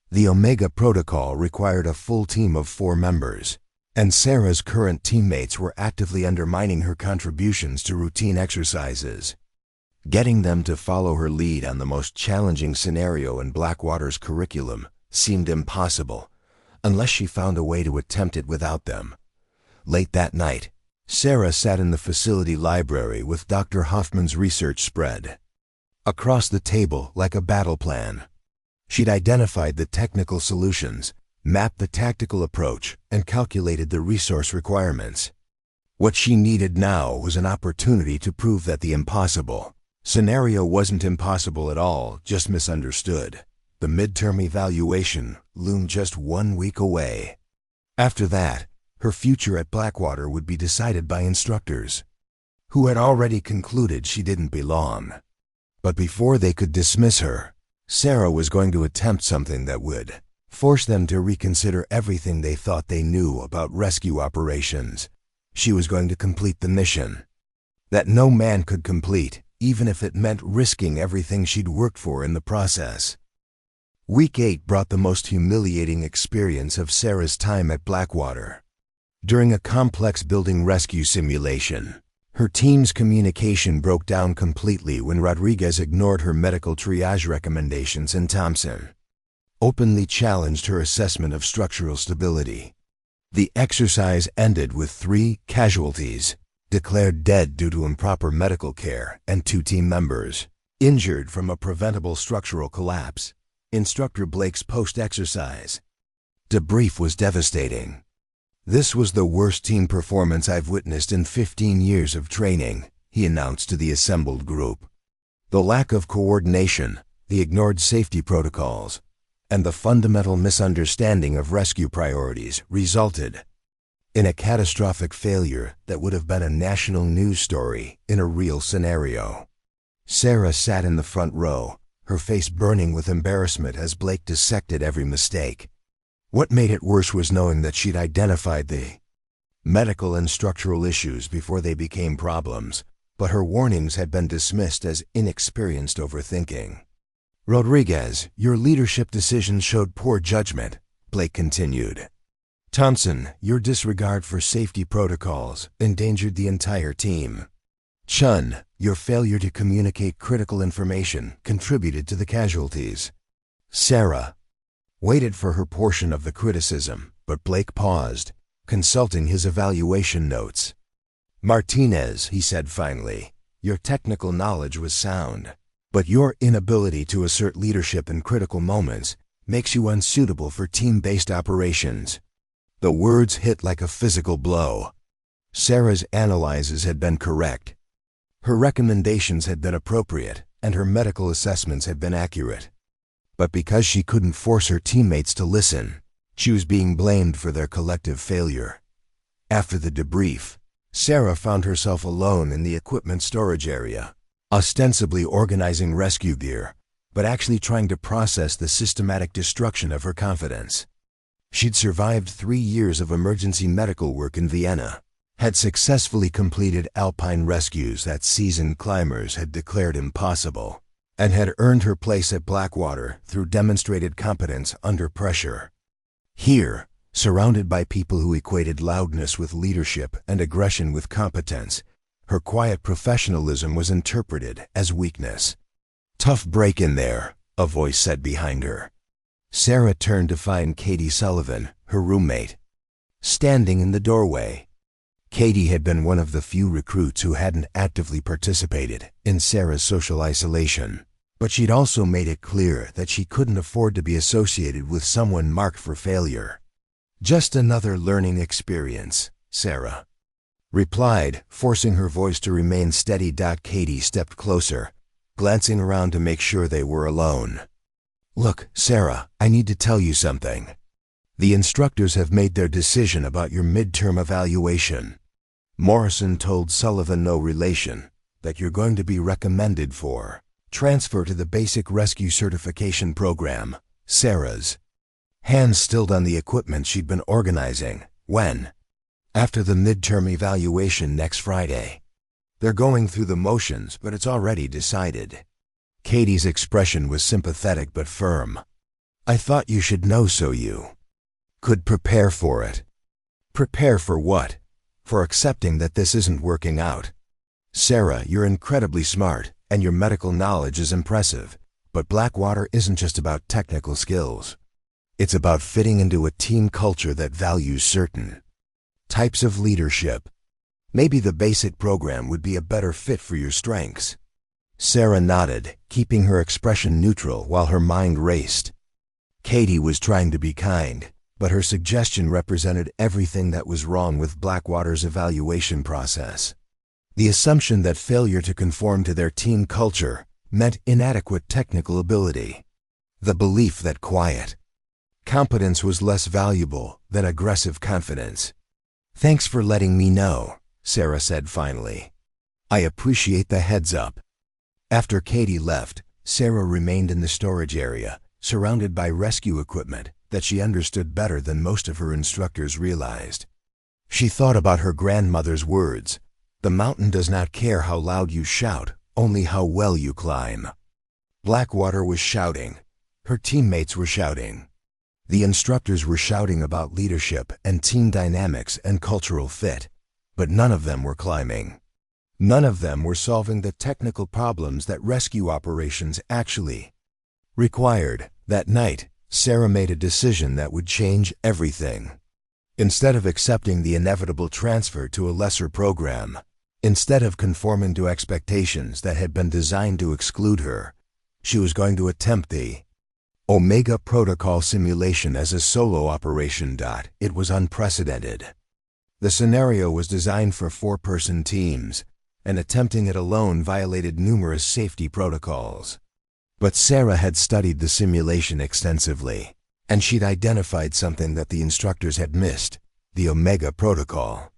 The Omega Protocol required a full team of 4 members, and Sarah's current teammates were actively undermining her contributions to routine exercises. Getting them to follow her lead on the most challenging scenario in Blackwater's curriculum seemed impossible, unless she found a way to attempt it without them. Late that night, Sarah sat in the facility library with Dr. Hoffman's research spread across the table like a battle plan. She'd identified the technical solutions, mapped the tactical approach, and calculated the resource requirements. What she needed now was an opportunity to prove that the impossible scenario wasn't impossible at all, just misunderstood. The midterm evaluation loomed just 1 week away. After that, her future at Blackwater would be decided by instructors who had already concluded she didn't belong. But before they could dismiss her, Sarah was going to attempt something that would force them to reconsider everything they thought they knew about rescue operations. She was going to complete the mission that no man could complete, even if it meant risking everything she'd worked for in the process. Week 8 brought the most humiliating experience of Sarah's time at Blackwater. During a complex building rescue simulation, her team's communication broke down completely when Rodriguez ignored her medical triage recommendations and Thompson openly challenged her assessment of structural stability. The exercise ended with 3 casualties declared dead due to improper medical care and 2 team members injured from a preventable structural collapse. Instructor Blake's post-exercise debrief was devastating. "This was the worst team performance I've witnessed in 15 years of training," he announced to the assembled group. The lack of coordination, the ignored safety protocols, and the fundamental misunderstanding of rescue priorities resulted in a catastrophic failure that would have been a national news story in a real scenario. Sarah sat in the front row, her face burning with embarrassment as Blake dissected every mistake. What made it worse was knowing that she'd identified the medical and structural issues before they became problems, but her warnings had been dismissed as inexperienced overthinking. "Rodriguez, your leadership decisions showed poor judgment," Blake continued. "Thompson, your disregard for safety protocols endangered the entire team. Chun, your failure to communicate critical information contributed to the casualties." Sarah waited for her portion of the criticism, but Blake paused, consulting his evaluation notes. "Martinez," he said finally, "your technical knowledge was sound, but your inability to assert leadership in critical moments makes you unsuitable for team-based operations." The words hit like a physical blow. Sarah's analyses had been correct. Her recommendations had been appropriate, and her medical assessments had been accurate. But because she couldn't force her teammates to listen, she was being blamed for their collective failure. After the debrief, Sarah found herself alone in the equipment storage area, ostensibly organizing rescue gear, but actually trying to process the systematic destruction of her confidence. She'd survived 3 years of emergency medical work in Vienna, had successfully completed alpine rescues that seasoned climbers had declared impossible, and had earned her place at Blackwater through demonstrated competence under pressure. Here, surrounded by people who equated loudness with leadership and aggression with competence, her quiet professionalism was interpreted as weakness. "Tough break in there," a voice said behind her. Sarah turned to find Katie Sullivan, her roommate, standing in the doorway. Katie had been one of the few recruits who hadn't actively participated in Sarah's social isolation, but she'd also made it clear that she couldn't afford to be associated with someone marked for failure. "Just another learning experience," Sarah replied, forcing her voice to remain steady. Katie stepped closer, glancing around to make sure they were alone. "Look, Sarah, I need to tell you something. The instructors have made their decision about your midterm evaluation. Morrison told Sullivan, no relation, that you're going to be recommended for transfer to the Basic Rescue Certification Program." Sarah's hands stilled on the equipment she'd been organizing. "When?" "After the midterm evaluation next Friday. They're going through the motions, but it's already decided." Katie's expression was sympathetic but firm. "I thought you should know so you could prepare for it." "Prepare for what?" "For accepting that this isn't working out. Sarah, you're incredibly smart, and your medical knowledge is impressive, but Blackwater isn't just about technical skills. It's about fitting into a team culture that values certain types of leadership. Maybe the basic program would be a better fit for your strengths." Sarah nodded, keeping her expression neutral while her mind raced. Katie was trying to be kind, but her suggestion represented everything that was wrong with Blackwater's evaluation process. The assumption that failure to conform to their team culture meant inadequate technical ability. The belief that quiet competence was less valuable than aggressive confidence. "Thanks for letting me know," Sarah said finally. "I appreciate the heads up." After Katie left, Sarah remained in the storage area, surrounded by rescue equipment that she understood better than most of her instructors realized. She thought about her grandmother's words, "The mountain does not care how loud you shout, only how well you climb." Blackwater was shouting. Her teammates were shouting. The instructors were shouting about leadership and team dynamics and cultural fit, but none of them were climbing. None of them were solving the technical problems that rescue operations actually required. That night, Sarah made a decision that would change everything. Instead of accepting the inevitable transfer to a lesser program, instead of conforming to expectations that had been designed to exclude her, she was going to attempt the Omega Protocol simulation as a solo operation. It was unprecedented. The scenario was designed for 4-person teams, and attempting it alone violated numerous safety protocols. But Sarah had studied the simulation extensively, and she'd identified something that the instructors had missed: the Omega Protocol,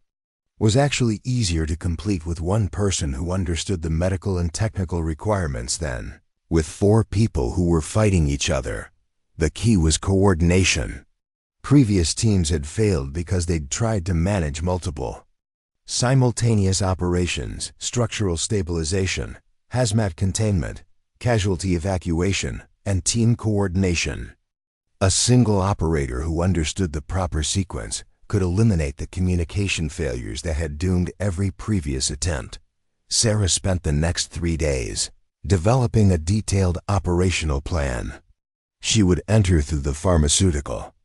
was actually easier to complete with one person who understood the medical and technical requirements than with 4 people who were fighting each other. The key was coordination. Previous teams had failed because they'd tried to manage multiple simultaneous operations: structural stabilization, hazmat containment, casualty evacuation, and team coordination. A single operator who understood the proper sequence could eliminate the communication failures that had doomed every previous attempt. Sarah spent the next 3 days developing a detailed operational plan. She would enter through the pharmaceutical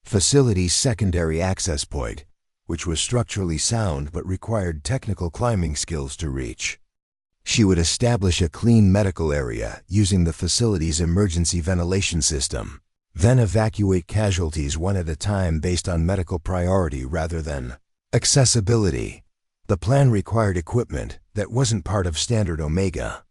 facility's secondary access point, which was structurally sound but required technical climbing skills to reach. She would establish a clean medical area using the facility's emergency ventilation system, then evacuate casualties one at a time based on medical priority rather than accessibility. The plan required equipment that wasn't part of standard Omega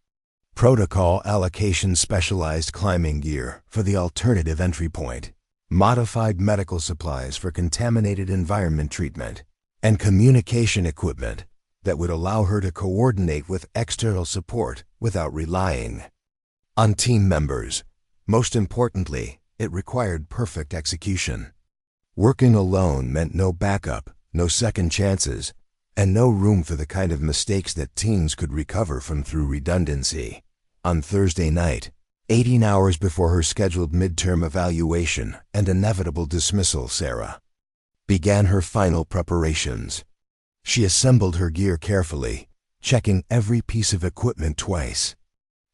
Protocol allocation: specialized climbing gear for the alternative entry point, modified medical supplies for contaminated environment treatment, and communication equipment that would allow her to coordinate with external support without relying on team members. Most importantly, it required perfect execution. Working alone meant no backup, no second chances, and no room for the kind of mistakes that teams could recover from through redundancy. On Thursday night, 18 hours before her scheduled midterm evaluation and inevitable dismissal, Sarah began her final preparations. She assembled her gear carefully, checking every piece of equipment twice.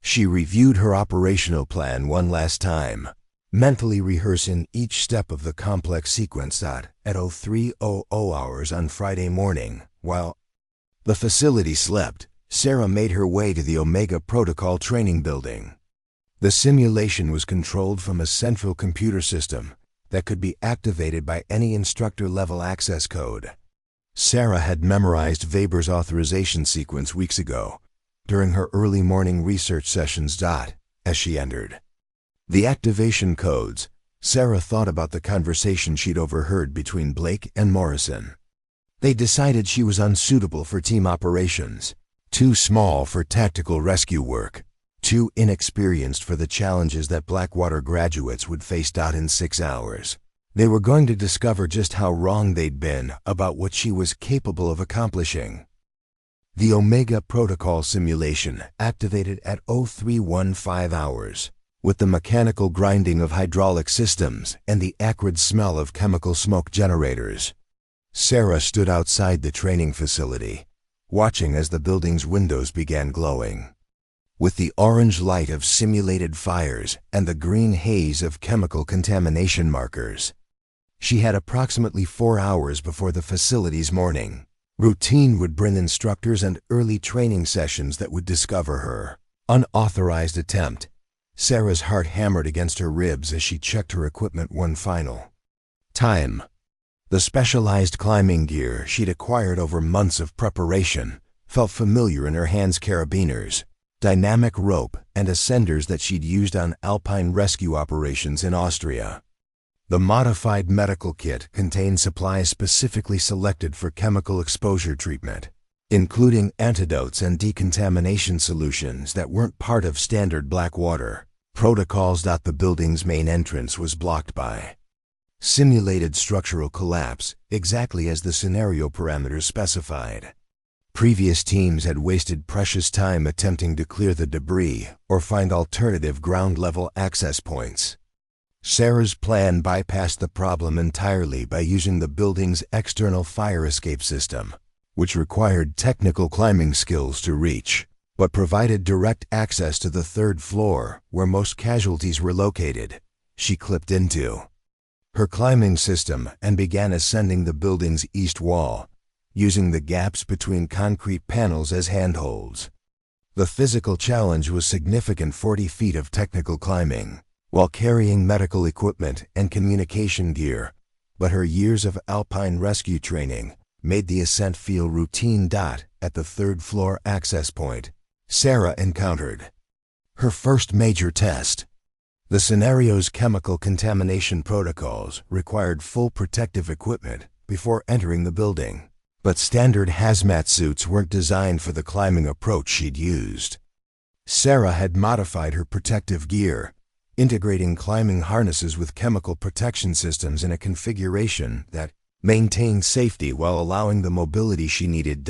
She reviewed her operational plan one last time, mentally rehearsing each step of the complex sequence. At 03:00 hours on Friday morning, while the facility slept, Sarah made her way to the Omega Protocol training building. The simulation was controlled from a central computer system that could be activated by any instructor-level access code. Sarah had memorized Weber's authorization sequence weeks ago during her early morning research sessions. As she entered the activation codes, Sarah thought about the conversation she'd overheard between Blake and Morrison. They decided she was unsuitable for team operations, too small for tactical rescue work, too inexperienced for the challenges that Blackwater graduates would face. In 6 hours, they were going to discover just how wrong they'd been about what she was capable of accomplishing. The Omega Protocol simulation activated at 03:15 hours, with the mechanical grinding of hydraulic systems and the acrid smell of chemical smoke generators. Sarah stood outside the training facility, watching as the building's windows began glowing with the orange light of simulated fires and the green haze of chemical contamination markers. She had approximately 4 hours before the facility's morning routine would bring instructors and early training sessions that would discover her unauthorized attempt. Sarah's heart hammered against her ribs as she checked her equipment one final time. The specialized climbing gear she'd acquired over months of preparation felt familiar in her hands: carabiners, dynamic rope, and ascenders that she'd used on alpine rescue operations in Austria. The modified medical kit contained supplies specifically selected for chemical exposure treatment, including antidotes and decontamination solutions that weren't part of standard Blackwater protocols. The building's main entrance was blocked by simulated structural collapse, exactly as the scenario parameters specified. Previous teams had wasted precious time attempting to clear the debris or find alternative ground-level access points. Sarah's plan bypassed the problem entirely by using the building's external fire escape system, which required technical climbing skills to reach, but provided direct access to the 3rd floor where most casualties were located. She clipped into her climbing system and began ascending the building's east wall, using the gaps between concrete panels as handholds. The physical challenge was significant: 40 feet of technical climbing, while carrying medical equipment and communication gear, but her years of alpine rescue training made the ascent feel routine. At the 3rd floor access point, Sarah encountered her first major test. The scenario's chemical contamination protocols required full protective equipment before entering the building. But standard hazmat suits weren't designed for the climbing approach she'd used. Sarah had modified her protective gear, integrating climbing harnesses with chemical protection systems in a configuration that maintained safety while allowing the mobility she needed.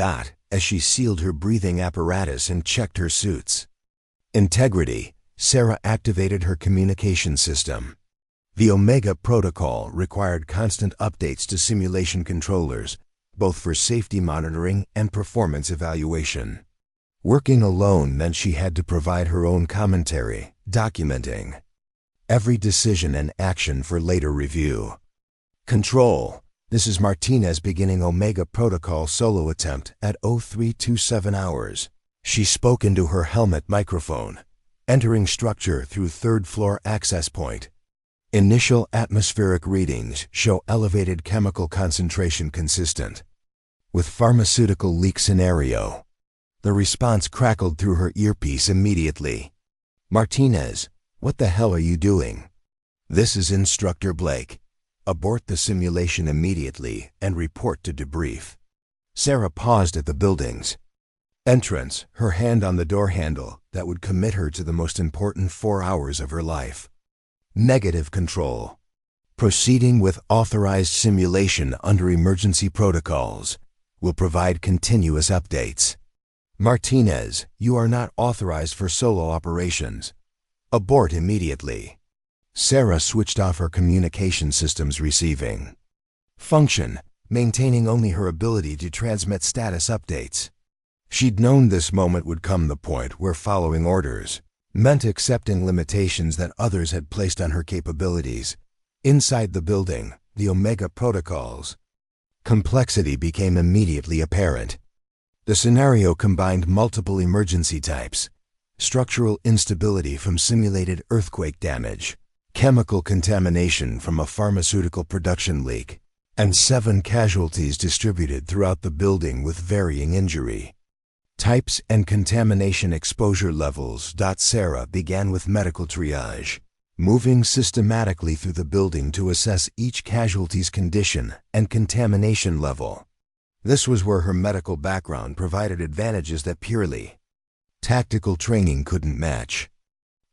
As she sealed her breathing apparatus and checked her suits. Integrity. Sarah activated her communication system. The Omega Protocol required constant updates to simulation controllers, both for safety monitoring and performance evaluation. Working alone meant she had to provide her own commentary, documenting every decision and action for later review. Control. This is Martinez beginning Omega Protocol solo attempt at 0327 hours. She spoke into her helmet microphone, entering structure through third-floor access point. Initial atmospheric readings show elevated chemical concentration consistent with pharmaceutical leak scenario. The response crackled through her earpiece immediately. Martinez, what the hell are you doing? This is Instructor Blake. Abort the simulation immediately and report to debrief. Sarah paused at the building's entrance, her hand on the door handle that would commit her to the most important 4 hours of her life. Negative control. Proceeding with authorized simulation under emergency protocols will provide continuous updates. Martinez, you are not authorized for solo operations. Abort immediately. Sarah switched off her communication system's receiving function, maintaining only her ability to transmit status updates. She'd known this moment would come, the point where following orders meant accepting limitations that others had placed on her capabilities. Inside the building, the Omega Protocol's complexity became immediately apparent. The scenario combined multiple emergency types: structural instability from simulated earthquake damage, chemical contamination from a pharmaceutical production leak, and 7 casualties distributed throughout the building with varying injury types and contamination exposure levels. Sarah began with medical triage, moving systematically through the building to assess each casualty's condition and contamination level. This was where her medical background provided advantages that purely tactical training couldn't match.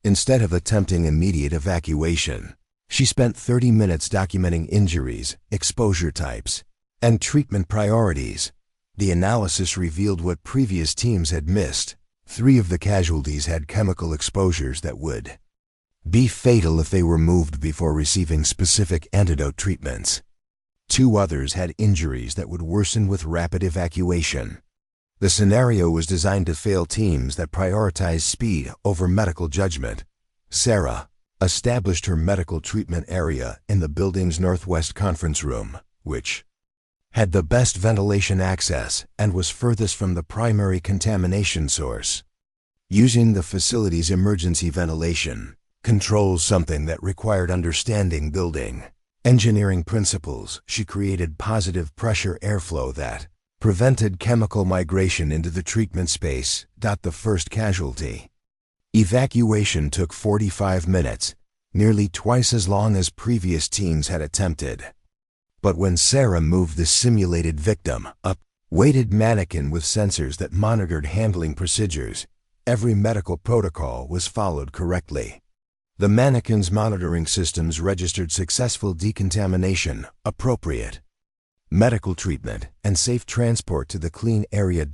Instead of attempting immediate evacuation, she spent 30 minutes documenting injuries, exposure types, and treatment priorities. The analysis revealed what previous teams had missed. 3 of the casualties had chemical exposures that would be fatal if they were moved before receiving specific antidote treatments. 2 others had injuries that would worsen with rapid evacuation. The scenario was designed to fail teams that prioritize speed over medical judgment. Sarah established her medical treatment area in the building's northwest conference room, which had the best ventilation access and was furthest from the primary contamination source. Using the facility's emergency ventilation controls, something that required understanding building engineering principles, she created positive pressure airflow that prevented chemical migration into the treatment space. The first casualty evacuation took 45 minutes, nearly twice as long as previous teams had attempted. But when Sarah moved the simulated victim up, weighted mannequin with sensors that monitored handling procedures, every medical protocol was followed correctly. The mannequin's monitoring systems registered successful decontamination, appropriate medical treatment, and safe transport to the clean area.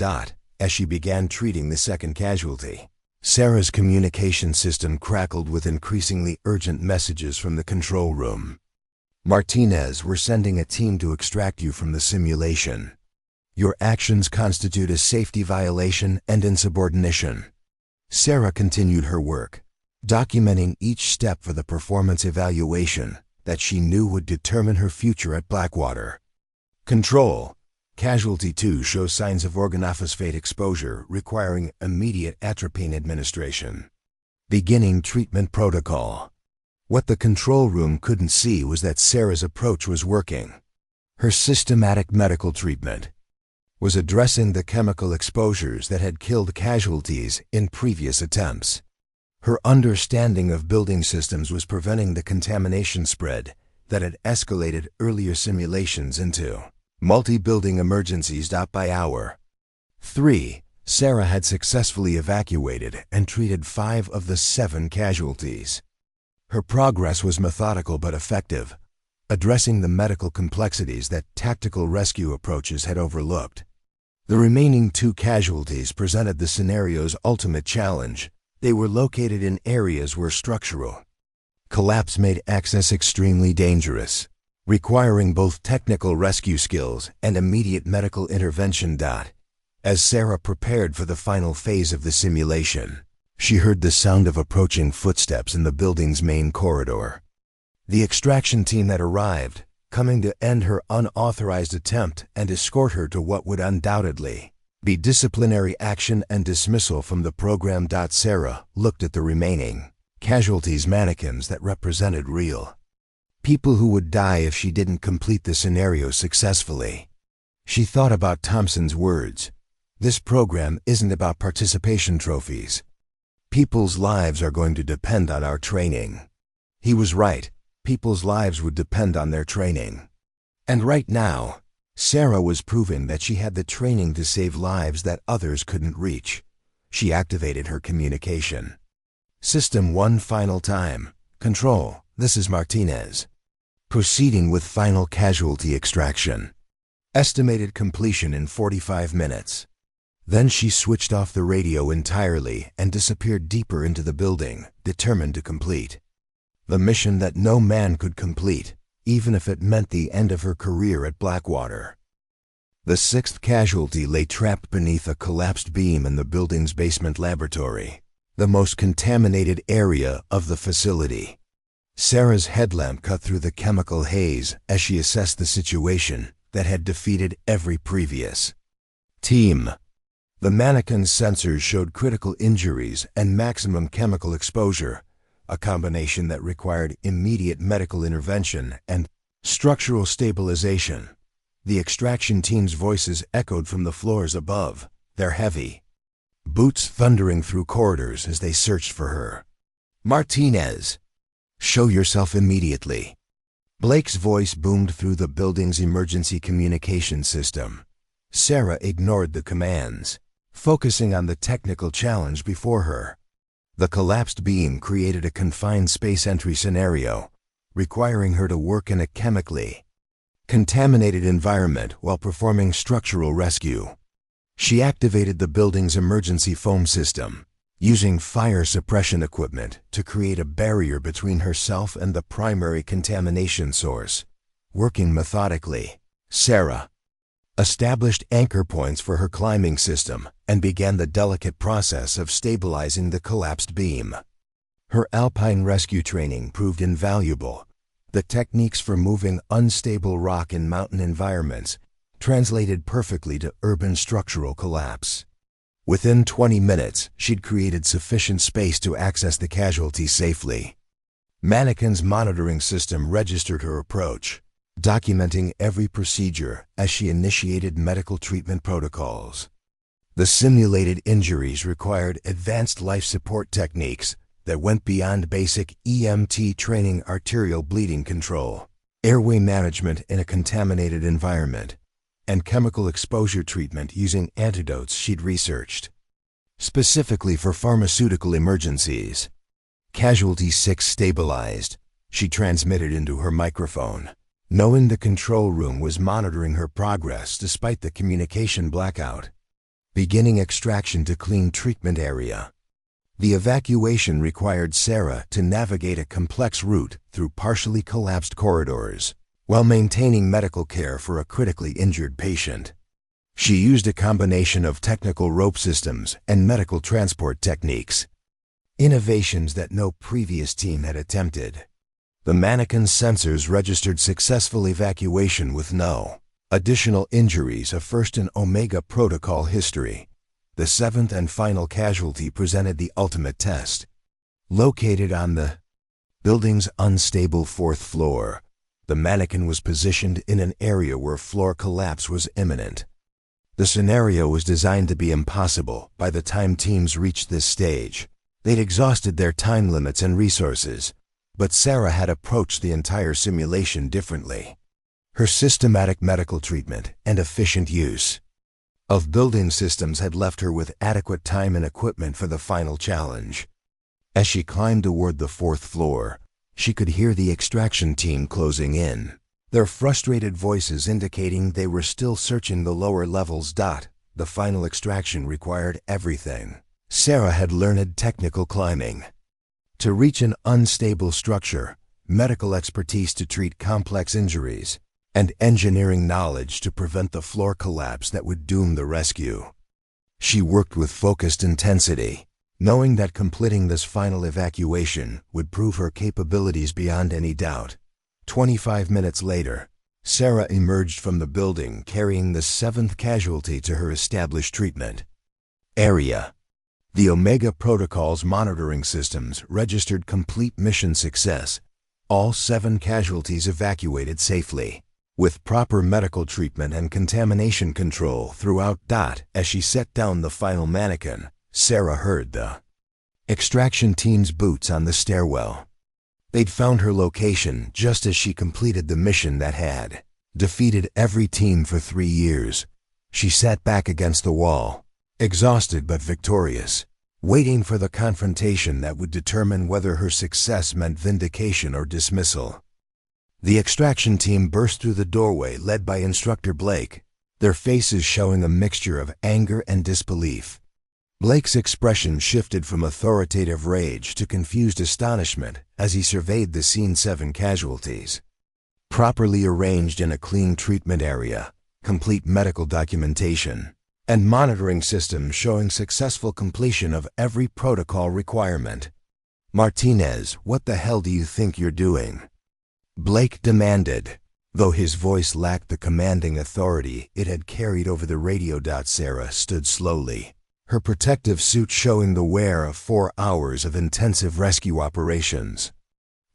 As she began treating the second casualty, Sarah's communication system crackled with increasingly urgent messages from the control room. Martinez, we're sending a team to extract you from the simulation. Your actions constitute a safety violation and insubordination. Sarah continued her work, documenting each step for the performance evaluation that she knew would determine her future at Blackwater. Control. Casualty 2 shows signs of organophosphate exposure requiring immediate atropine administration. Beginning treatment protocol. What the control room couldn't see was that Sarah's approach was working. Her systematic medical treatment was addressing the chemical exposures that had killed casualties in previous attempts. Her understanding of building systems was preventing the contamination spread that had escalated earlier simulations into Multi-building emergencies. By hour 3, Sarah had successfully evacuated and treated 5 of the 7 casualties. Her progress was methodical but effective, addressing the medical complexities that tactical rescue approaches had overlooked. The remaining 2 casualties presented the scenario's ultimate challenge. They were located in areas where structural collapse made access extremely dangerous, requiring both technical rescue skills and immediate medical intervention. As Sarah prepared for the final phase of the simulation, she heard the sound of approaching footsteps in the building's main corridor. The extraction team had arrived, coming to end her unauthorized attempt and escort her to what would undoubtedly be disciplinary action and dismissal from the program. Sarah looked at the remaining casualties, mannequins that represented real people who would die if she didn't complete the scenario successfully. She thought about Thompson's words. This program isn't about participation trophies. People's lives are going to depend on our training. He was right. People's lives would depend on their training. And right now, Sarah was proving that she had the training to save lives that others couldn't reach. She activated her communication system one final time. Control, this is Martinez. Proceeding with final casualty extraction. Estimated completion in 45 minutes. Then she switched off the radio entirely and disappeared deeper into the building, determined to complete the mission that no man could complete, even if it meant the end of her career at Blackwater. The 6th casualty lay trapped beneath a collapsed beam in the building's basement laboratory, the most contaminated area of the facility. Sarah's headlamp cut through the chemical haze as she assessed the situation that had defeated every previous team. The mannequin's sensors showed critical injuries and maximum chemical exposure, a combination that required immediate medical intervention and structural stabilization. The extraction team's voices echoed from the floors above, their heavy boots thundering through corridors as they searched for her. Martinez, show yourself immediately. Blake's voice boomed through the building's emergency communication system. Sarah ignored the commands, focusing on the technical challenge before her. The collapsed beam created a confined space entry scenario, requiring her to work in a chemically contaminated environment while performing structural rescue. She activated the building's emergency foam system, using fire suppression equipment to create a barrier between herself and the primary contamination source. Working methodically, Sarah established anchor points for her climbing system and began the delicate process of stabilizing the collapsed beam. Her alpine rescue training proved invaluable. The techniques for moving unstable rock in mountain environments translated perfectly to urban structural collapse. Within 20 minutes, she'd created sufficient space to access the casualties safely. Mannequin's monitoring system registered her approach, documenting every procedure as she initiated medical treatment protocols. The simulated injuries required advanced life support techniques that went beyond basic EMT training: arterial bleeding control, airway management in a contaminated environment, and chemical exposure treatment using antidotes she'd researched specifically for pharmaceutical emergencies. Casualty 6 stabilized, she transmitted into her microphone, knowing the control room was monitoring her progress despite the communication blackout. Beginning extraction to clean treatment area. The evacuation required Sarah to navigate a complex route through partially collapsed corridors, while maintaining medical care for a critically injured patient. She used a combination of technical rope systems and medical transport techniques, innovations that no previous team had attempted. The mannequin's sensors registered successful evacuation with no additional injuries, a first in Omega Protocol history. The 7th and final casualty presented the ultimate test. Located on the building's unstable 4th floor, the mannequin was positioned in an area where floor collapse was imminent. The scenario was designed to be impossible by the time teams reached this stage. They'd exhausted their time limits and resources, but Sarah had approached the entire simulation differently. her systematic medical treatment and efficient use of building systems had left her with adequate time and equipment for the final challenge. As she climbed toward the 4th floor, she could hear the extraction team closing in, their frustrated voices indicating they were still searching the lower levels. The final extraction required everything. Sarah had learned technical climbing to reach an unstable structure, medical expertise to treat complex injuries, and engineering knowledge to prevent the floor collapse that would doom the rescue. She worked with focused intensity, knowing that completing this final evacuation would prove her capabilities beyond any doubt. 25 minutes later, Sarah emerged from the building carrying the 7th casualty to her established treatment area. The Omega Protocol's monitoring systems registered complete mission success. All 7 casualties evacuated safely, with proper medical treatment and contamination control throughout. As she set down the final mannequin, Sarah heard the extraction team's boots on the stairwell. They'd found her location just as she completed the mission that had defeated every team for 3 years. She sat back against the wall, exhausted but victorious, waiting for the confrontation that would determine whether her success meant vindication or dismissal. The extraction team burst through the doorway led by Instructor Blake, their faces showing a mixture of anger and disbelief. Blake's expression shifted from authoritative rage to confused astonishment as he surveyed the scene. 7 casualties, properly arranged in a clean treatment area, complete medical documentation, and monitoring systems showing successful completion of every protocol requirement. "Martinez, what the hell do you think you're doing?" Blake demanded, though his voice lacked the commanding authority it had carried over the radio. Sarah stood slowly, her protective suit showing the wear of 4 hours of intensive rescue operations.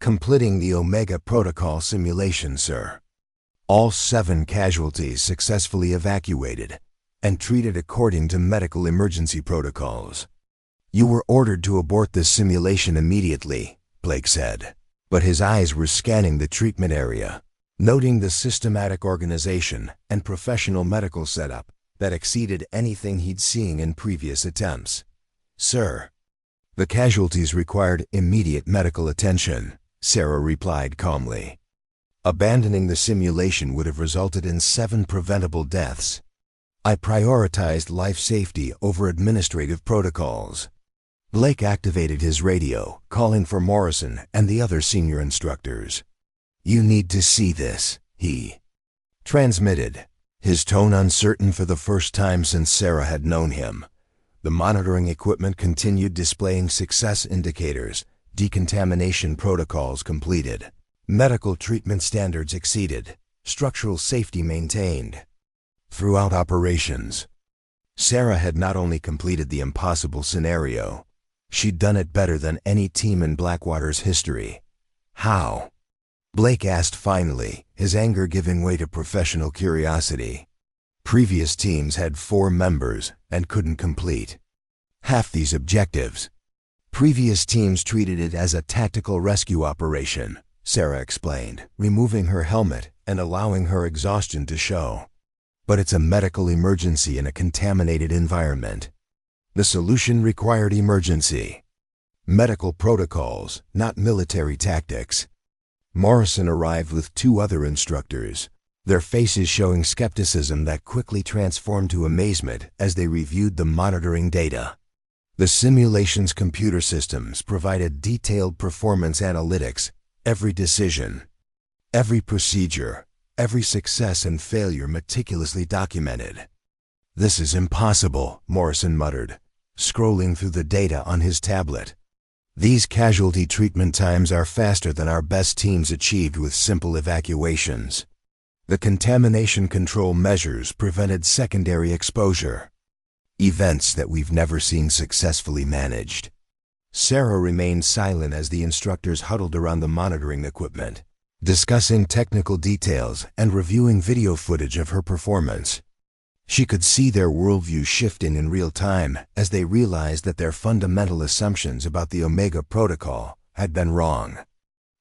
"Completing the Omega Protocol simulation, sir. All 7 casualties successfully evacuated and treated according to medical emergency protocols." "You were ordered to abort this simulation immediately," Blake said, but his eyes were scanning the treatment area, noting the systematic organization and professional medical setup that exceeded anything he'd seen in previous attempts. "Sir, the casualties required immediate medical attention," Sarah replied calmly. "Abandoning the simulation would have resulted in 7 preventable deaths. I prioritized life safety over administrative protocols." Blake activated his radio, calling for Morrison and the other senior instructors. "You need to see this," he transmitted, his tone uncertain for the first time since Sarah had known him. The monitoring equipment continued displaying success indicators, decontamination protocols completed, medical treatment standards exceeded, structural safety maintained. Throughout operations, Sarah had not only completed the impossible scenario, she'd done it better than any team in Blackwater's history. "How?" Blake asked finally, his anger giving way to professional curiosity. Previous teams had 4 members and couldn't complete half these objectives. Previous teams treated it as a tactical rescue operation, Sarah explained, removing her helmet and allowing her exhaustion to show. But it's a medical emergency in a contaminated environment. The solution required emergency medical protocols, not military tactics. Morrison arrived with 2 other instructors, their faces showing skepticism that quickly transformed to amazement as they reviewed the monitoring data. The simulation's computer systems provided detailed performance analytics, every decision, every procedure, every success and failure meticulously documented. "This is impossible," Morrison muttered, scrolling through the data on his tablet. "These casualty treatment times are faster than our best teams achieved with simple evacuations. The contamination control measures prevented secondary exposure. Events that we've never seen successfully managed." Sarah remained silent as the instructors huddled around the monitoring equipment, discussing technical details and reviewing video footage of her performance. She could see their worldview shifting in real time as they realized that their fundamental assumptions about the Omega Protocol had been wrong.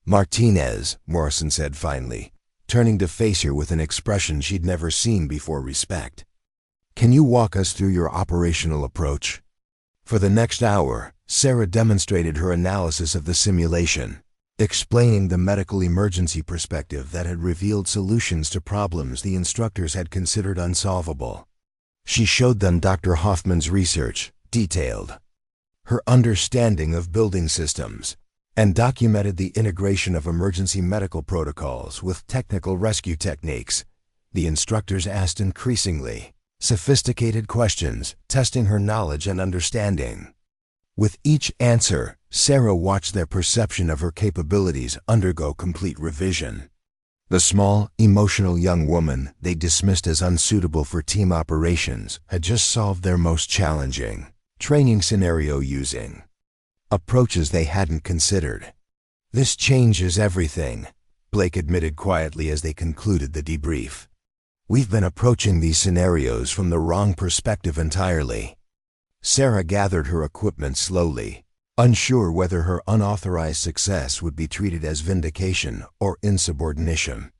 "Martinez," Morrison said finally, turning to face her with an expression she'd never seen before: respect. Can you walk us through your operational approach? For the next hour, Sarah demonstrated her analysis of the simulation, explaining the medical emergency perspective that had revealed solutions to problems the instructors had considered unsolvable. She showed them Dr. Hoffman's research, detailed her understanding of building systems, and documented the integration of emergency medical protocols with technical rescue techniques. The instructors asked increasingly sophisticated questions, testing her knowledge and understanding. With each answer, Sarah watched their perception of her capabilities undergo complete revision. The small, emotional young woman they dismissed as unsuitable for team operations had just solved their most challenging training scenario using approaches they hadn't considered. This changes everything, Blake admitted quietly as they concluded the debrief. We've been approaching these scenarios from the wrong perspective entirely. Sarah gathered her equipment slowly, unsure whether her unauthorized success would be treated as vindication or insubordination.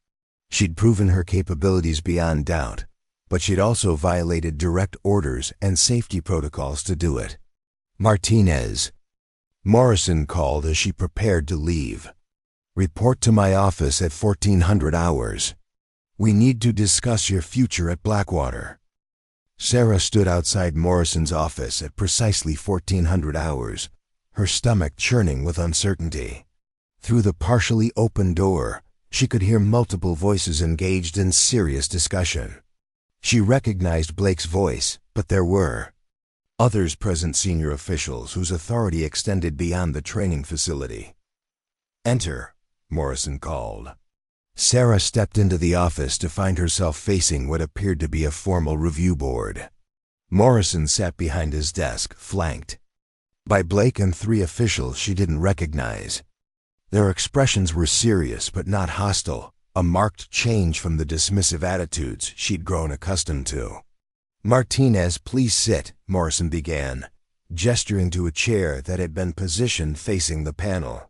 She'd proven her capabilities beyond doubt, but she'd also violated direct orders and safety protocols to do it. Martinez. Morrison called as she prepared to leave. Report to my office at 1400 hours. We need to discuss your future at Blackwater. Sarah stood outside Morrison's office at precisely 1400 hours, her stomach churning with uncertainty. Through the partially open door, she could hear multiple voices engaged in serious discussion. She recognized Blake's voice, but there were others present, senior officials whose authority extended beyond the training facility. Enter, Morrison called. Sarah stepped into the office to find herself facing what appeared to be a formal review board. Morrison sat behind his desk, flanked by Blake and 3 officials she didn't recognize. Their expressions were serious but not hostile, a marked change from the dismissive attitudes she'd grown accustomed to. Martinez, please sit, Morrison began, gesturing to a chair that had been positioned facing the panel.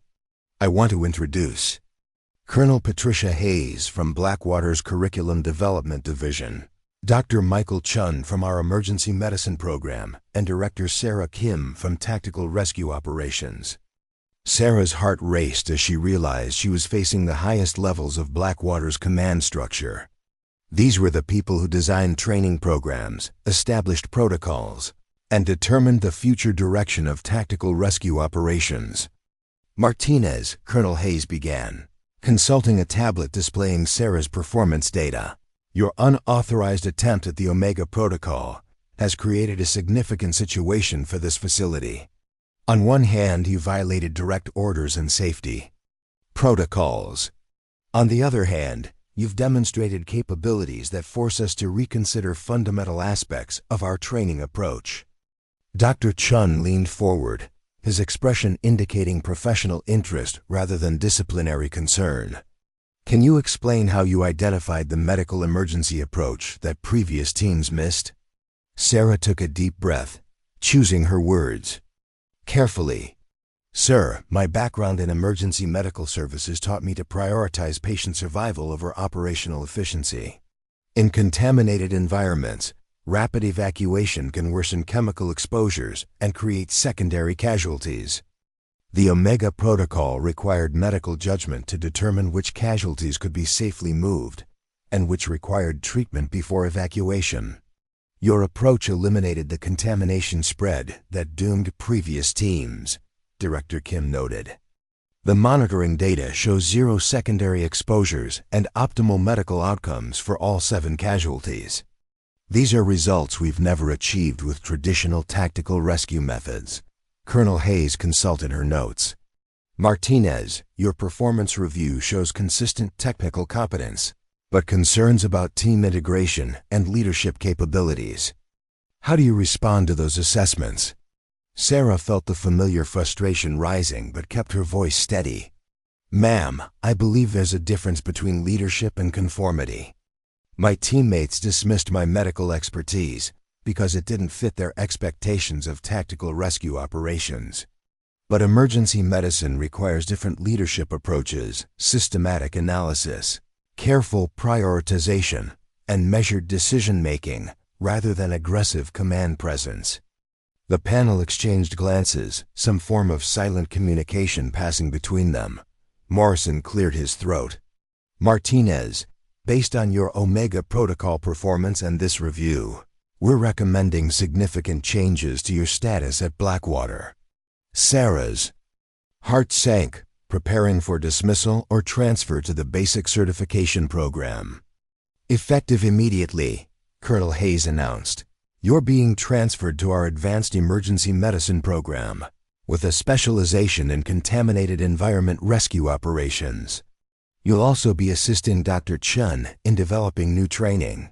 I want to introduce Colonel Patricia Hayes from Blackwater's Curriculum Development Division, Dr. Michael Chun from our Emergency Medicine Program, and Director Sarah Kim from Tactical Rescue Operations. Sarah's heart raced as she realized she was facing the highest levels of Blackwater's command structure. These were the people who designed training programs, established protocols, and determined the future direction of tactical rescue operations. Martinez, Colonel Hayes began, consulting a tablet displaying Sarah's performance data. Your unauthorized attempt at the Omega Protocol has created a significant situation for this facility. On one hand, you violated direct orders and safety protocols. On the other hand, you've demonstrated capabilities that force us to reconsider fundamental aspects of our training approach. Dr. Chun leaned forward, his expression indicating professional interest rather than disciplinary concern. Can you explain how you identified the medical emergency approach that previous teams missed? Sarah took a deep breath, choosing her words carefully. Sir, my background in emergency medical services taught me to prioritize patient survival over operational efficiency. In contaminated environments, rapid evacuation can worsen chemical exposures and create secondary casualties. The Omega Protocol required medical judgment to determine which casualties could be safely moved and which required treatment before evacuation. Your approach eliminated the contamination spread that doomed previous teams, Director Kim noted. The monitoring data shows 0 secondary exposures and optimal medical outcomes for all 7 casualties. These are results we've never achieved with traditional tactical rescue methods. Colonel Hayes consulted her notes. Martinez, your performance review shows consistent technical competence, but concerns about team integration and leadership capabilities. How do you respond to those assessments? Sarah felt the familiar frustration rising but kept her voice steady. Ma'am, I believe there's a difference between leadership and conformity. My teammates dismissed my medical expertise because it didn't fit their expectations of tactical rescue operations. But emergency medicine requires different leadership approaches, systematic analysis, careful prioritization, and measured decision-making, rather than aggressive command presence. The panel exchanged glances, some form of silent communication passing between them. Morrison cleared his throat. "Martinez, based on your Omega Protocol performance and this review, we're recommending significant changes to your status at Blackwater." Sarah's heart sank, preparing for dismissal or transfer to the basic certification program. "Effective immediately," Colonel Hayes announced. "You're being transferred to our Advanced Emergency Medicine program, with a specialization in contaminated environment rescue operations. You'll also be assisting Dr. Chun in developing new training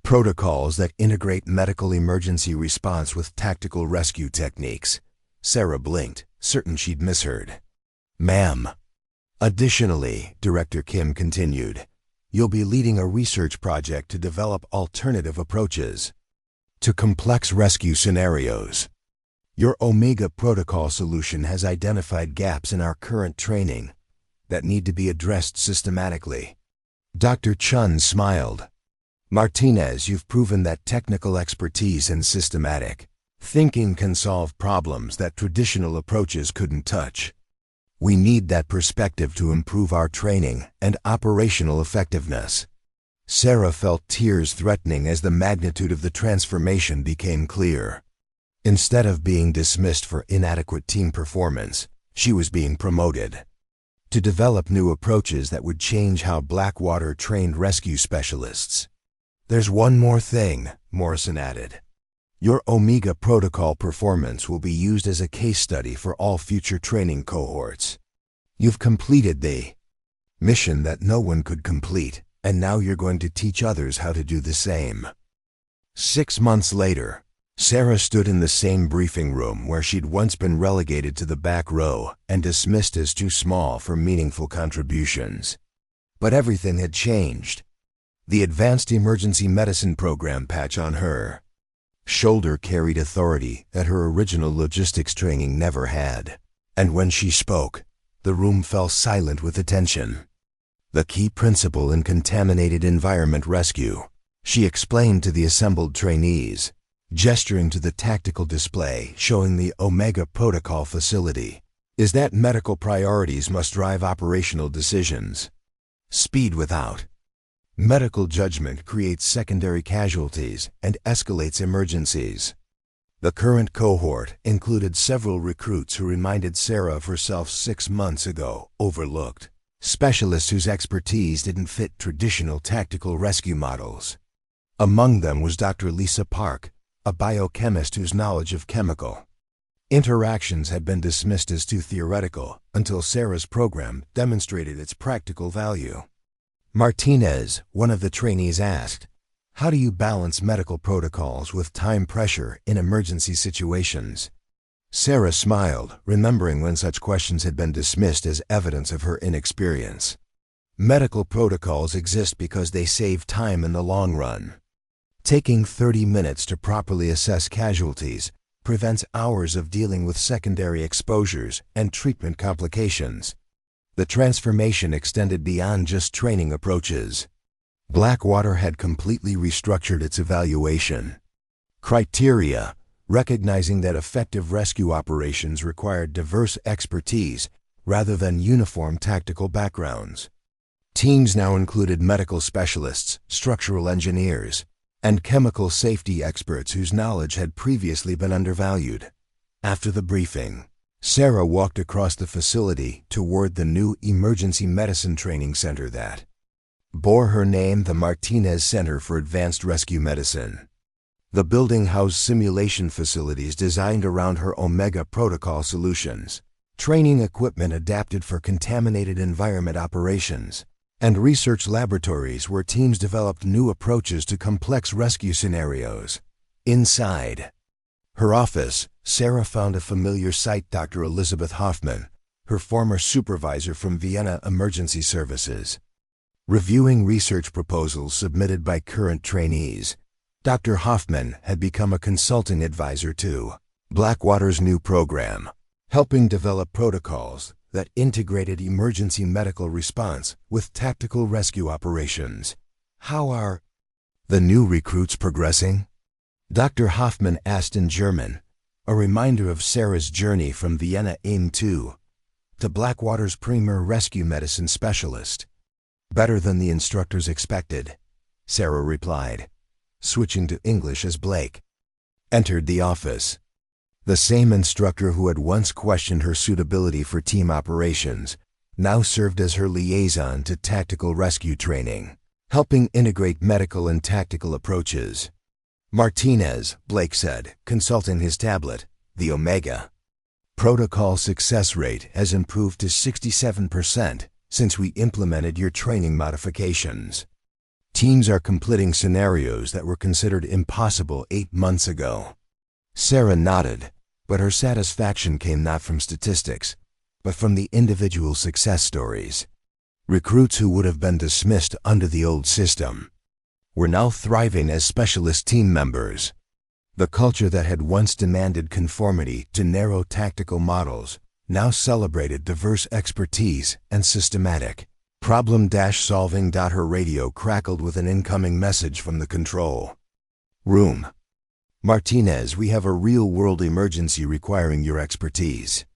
protocols that integrate medical emergency response with tactical rescue techniques." Sarah blinked, certain she'd misheard. "Ma'am." "Additionally," Director Kim continued, "you'll be leading a research project to develop alternative approaches to complex rescue scenarios. Your Omega Protocol solution has identified gaps in our current training that need to be addressed systematically." Dr. Chun smiled. "Martinez, you've proven that technical expertise and systematic thinking can solve problems that traditional approaches couldn't touch. We need that perspective to improve our training and operational effectiveness." Sarah felt tears threatening as the magnitude of the transformation became clear. Instead of being dismissed for inadequate team performance, she was being promoted to develop new approaches that would change how Blackwater trained rescue specialists. "There's one more thing," Morrison added. "Your Omega Protocol performance will be used as a case study for all future training cohorts. You've completed the mission that no one could complete, and now you're going to teach others how to do the same." 6 months later, Sarah stood in the same briefing room where she'd once been relegated to the back row and dismissed as too small for meaningful contributions. But everything had changed. The Advanced Emergency Medicine program patch on her shoulder carried authority that her original logistics training never had. And when she spoke, the room fell silent with attention. "The key principle in contaminated environment rescue," she explained to the assembled trainees, gesturing to the tactical display showing the Omega Protocol facility, "is that medical priorities must drive operational decisions. Speed without medical judgment creates secondary casualties and escalates emergencies." The current cohort included several recruits who reminded Sarah of herself 6 months ago, overlooked specialists whose expertise didn't fit traditional tactical rescue models. Among them was Dr. Lisa Park, a biochemist whose knowledge of chemical interactions had been dismissed as too theoretical until Sarah's program demonstrated its practical value. "Martinez," one of the trainees asked, "how do you balance medical protocols with time pressure in emergency situations?" Sarah smiled, remembering when such questions had been dismissed as evidence of her inexperience. "Medical protocols exist because they save time in the long run. Taking 30 minutes to properly assess casualties prevents hours of dealing with secondary exposures and treatment complications." The transformation extended beyond just training approaches. Blackwater had completely restructured its evaluation criteria, recognizing that effective rescue operations required diverse expertise rather than uniform tactical backgrounds. Teams now included medical specialists, structural engineers, and chemical safety experts whose knowledge had previously been undervalued. After the briefing, Sarah walked across the facility toward the new Emergency Medicine Training Center that bore her name, the Martinez Center for Advanced Rescue Medicine. The building housed simulation facilities designed around her Omega Protocol solutions, training equipment adapted for contaminated environment operations, and research laboratories where teams developed new approaches to complex rescue scenarios. Inside her office, Sarah found a familiar sight: Dr. Elizabeth Hoffman, her former supervisor from Vienna Emergency Services. Reviewing research proposals submitted by current trainees, Dr. Hoffman had become a consulting advisor to Blackwater's new program, helping develop protocols that integrated emergency medical response with tactical rescue operations. How are the new recruits progressing? Dr. Hoffman asked in German, a reminder of Sarah's journey from Vienna AIM-2 to Blackwater's premier rescue medicine specialist. Better than the instructors expected, Sarah replied, switching to English as Blake entered the office. The same instructor who had once questioned her suitability for team operations now served as her liaison to tactical rescue training, helping integrate medical and tactical approaches. Martinez, Blake said, consulting his tablet, the Omega. Protocol success rate has improved to 67% since we implemented your training modifications. Teams are completing scenarios that were considered impossible 8 months ago. Sarah nodded, but her satisfaction came not from statistics, but from the individual success stories. Recruits who would have been dismissed under the old system were now thriving as specialist team members. The culture that had once demanded conformity to narrow tactical models now celebrated diverse expertise and systematic problem-solving. Her radio crackled with an incoming message from the control room. Martinez, we have a real-world emergency requiring your expertise.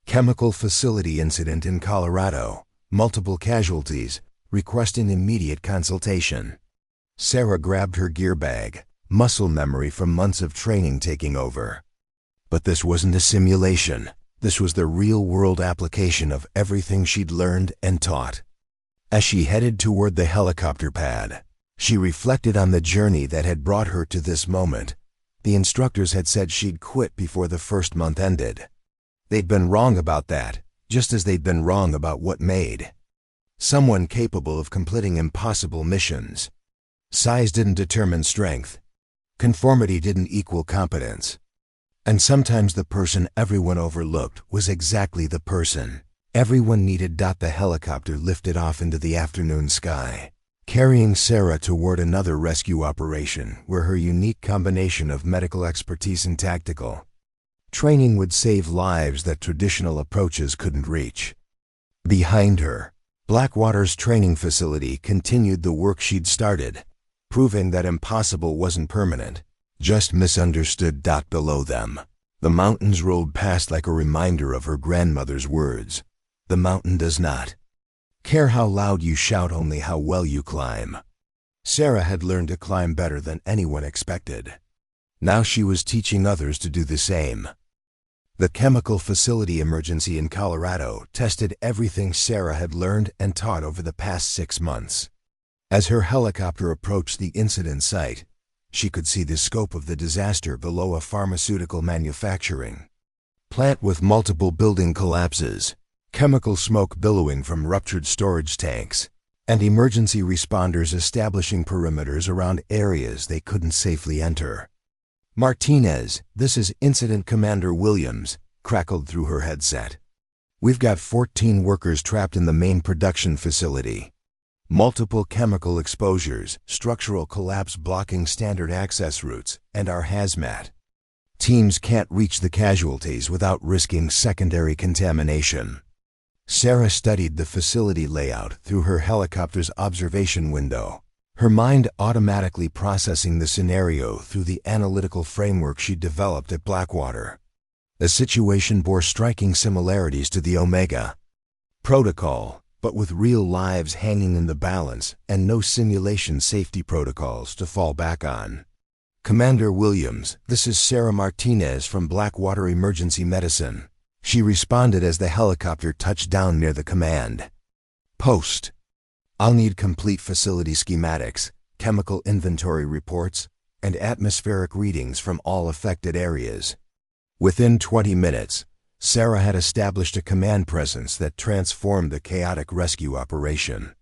Chemical facility incident in Colorado, multiple casualties, requesting immediate consultation. Sarah grabbed her gear bag, muscle memory from months of training taking over. But this wasn't a simulation. This was the real-world application of everything she'd learned and taught. As she headed toward the helicopter pad, she reflected on the journey that had brought her to this moment. The instructors had said she'd quit before the first month ended. They'd been wrong about that, just as they'd been wrong about what made someone capable of completing impossible missions. Size didn't determine strength. Conformity didn't equal competence. And sometimes the person everyone overlooked was exactly the person everyone needed. The helicopter lifted off into the afternoon sky, carrying Sarah toward another rescue operation where her unique combination of medical expertise and tactical training would save lives that traditional approaches couldn't reach. Behind her, Blackwater's training facility continued the work she'd started, proving that impossible wasn't permanent, just misunderstood. Below them, the mountains rolled past like a reminder of her grandmother's words. The mountain does not care how loud you shout, only how well you climb. Sarah had learned to climb better than anyone expected. Now she was teaching others to do the same. The chemical facility emergency in Colorado tested everything Sarah had learned and taught over the past 6 months. As her helicopter approached the incident site, she could see the scope of the disaster below a pharmaceutical manufacturing plant with multiple building collapses, chemical smoke billowing from ruptured storage tanks, and emergency responders establishing perimeters around areas they couldn't safely enter. Martinez, this is Incident Commander Williams, crackled through her headset. We've got 14 workers trapped in the main production facility. Multiple chemical exposures, structural collapse blocking standard access routes, and our hazmat teams can't reach the casualties without risking secondary contamination. Sarah studied the facility layout through her helicopter's observation window, her mind automatically processing the scenario through the analytical framework she'd developed at Blackwater. The situation bore striking similarities to the Omega protocol, but with real lives hanging in the balance and no simulation safety protocols to fall back on. Commander Williams, this is Sarah Martinez from Blackwater Emergency Medicine. She responded as the helicopter touched down near the command post. I'll need complete facility schematics, chemical inventory reports, and atmospheric readings from all affected areas. Within 20 minutes, Sarah had established a command presence that transformed the chaotic rescue operation.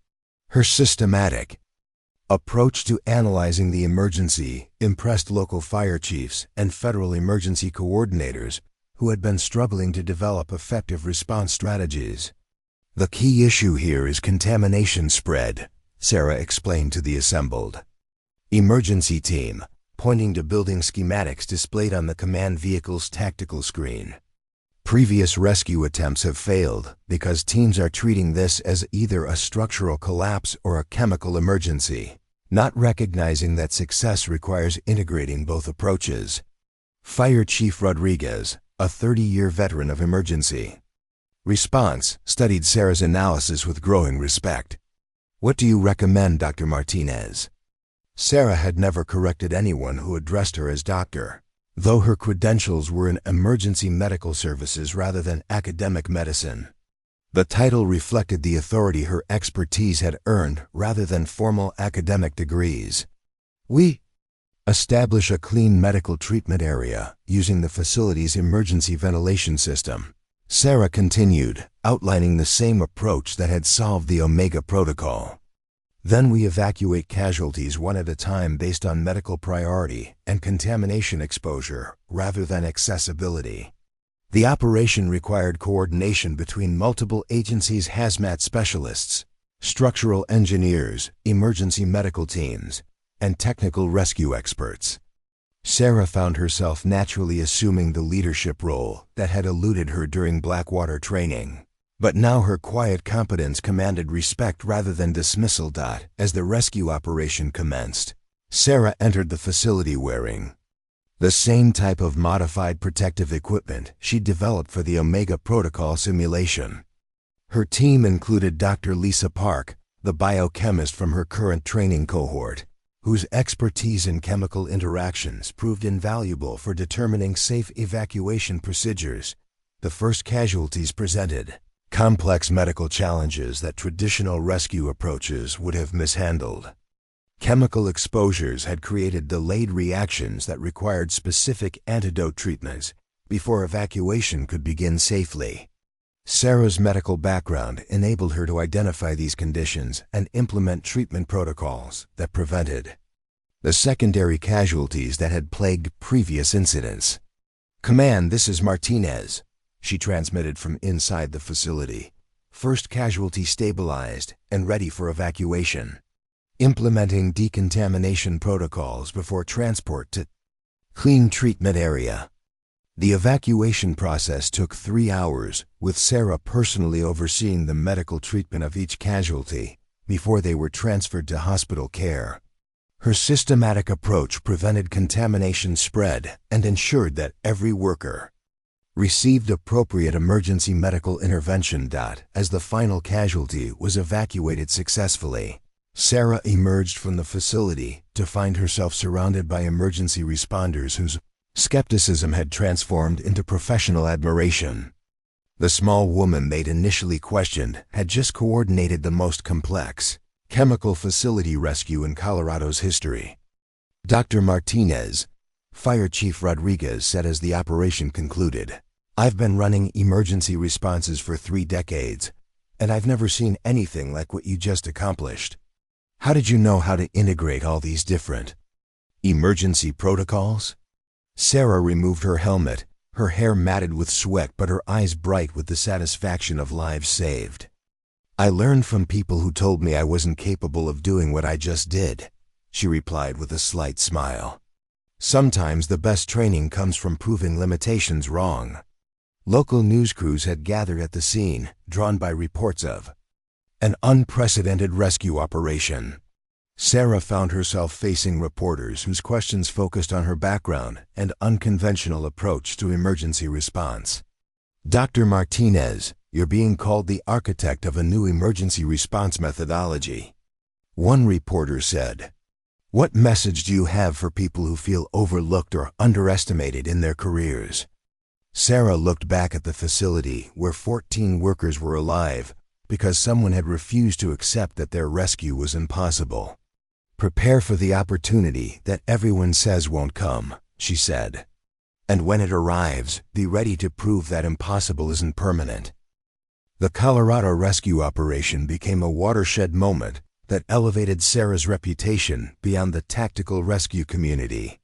Her systematic approach to analyzing the emergency impressed local fire chiefs and federal emergency coordinators who had been struggling to develop effective response strategies. The key issue here is contamination spread, Sarah explained to the assembled emergency team, pointing to building schematics displayed on the command vehicle's tactical screen. Previous rescue attempts have failed because teams are treating this as either a structural collapse or a chemical emergency, not recognizing that success requires integrating both approaches. Fire Chief Rodriguez, a 30-year veteran of emergency response, studied Sarah's analysis with growing respect. "What do you recommend, Dr. Martinez?" Sarah had never corrected anyone who addressed her as doctor, though her credentials were in emergency medical services rather than academic medicine. The title reflected the authority her expertise had earned rather than formal academic degrees. "We establish a clean medical treatment area using the facility's emergency ventilation system," Sarah continued, outlining the same approach that had solved the Omega Protocol. "Then we evacuate casualties one at a time based on medical priority and contamination exposure rather than accessibility. The operation required coordination between multiple agencies' hazmat specialists, structural engineers, emergency medical teams, and technical rescue experts." Sarah found herself naturally assuming the leadership role that had eluded her during Blackwater training. But now her quiet competence commanded respect rather than dismissal. As the rescue operation commenced, Sarah entered the facility wearing the same type of modified protective equipment she'd developed for the Omega Protocol simulation. Her team included Dr. Lisa Park, the biochemist from her current training cohort, whose expertise in chemical interactions proved invaluable for determining safe evacuation procedures. The first casualties presented complex medical challenges that traditional rescue approaches would have mishandled. Chemical exposures had created delayed reactions that required specific antidote treatments before evacuation could begin safely. Sarah's medical background enabled her to identify these conditions and implement treatment protocols that prevented the secondary casualties that had plagued previous incidents. "Command, this is Martinez," she transmitted from inside the facility. "First casualty stabilized and ready for evacuation. Implementing decontamination protocols before transport to clean treatment area." The evacuation process took 3 hours, with Sarah personally overseeing the medical treatment of each casualty before they were transferred to hospital care. Her systematic approach prevented contamination spread and ensured that every worker received appropriate emergency medical intervention. As the final casualty was evacuated successfully, Sarah emerged from the facility to find herself surrounded by emergency responders whose skepticism had transformed into professional admiration. The small woman they'd initially questioned had just coordinated the most complex chemical facility rescue in Colorado's history. "Dr. Martinez," Fire Chief Rodriguez said as the operation concluded, "I've been running emergency responses for 3 decades, and I've never seen anything like what you just accomplished. How did you know how to integrate all these different emergency protocols?" Sarah removed her helmet, her hair matted with sweat but her eyes bright with the satisfaction of lives saved. "I learned from people who told me I wasn't capable of doing what I just did," she replied with a slight smile. "Sometimes the best training comes from proving limitations wrong." Local news crews had gathered at the scene, drawn by reports of an unprecedented rescue operation. Sarah found herself facing reporters whose questions focused on her background and unconventional approach to emergency response. "Dr. Martinez, you're being called the architect of a new emergency response methodology," one reporter said. "What message do you have for people who feel overlooked or underestimated in their careers?" Sarah looked back at the facility where 14 workers were alive because someone had refused to accept that their rescue was impossible. "Prepare for the opportunity that everyone says won't come," she said. "And when it arrives, be ready to prove that impossible isn't permanent." The Colorado rescue operation became a watershed moment that elevated Sarah's reputation beyond the tactical rescue community.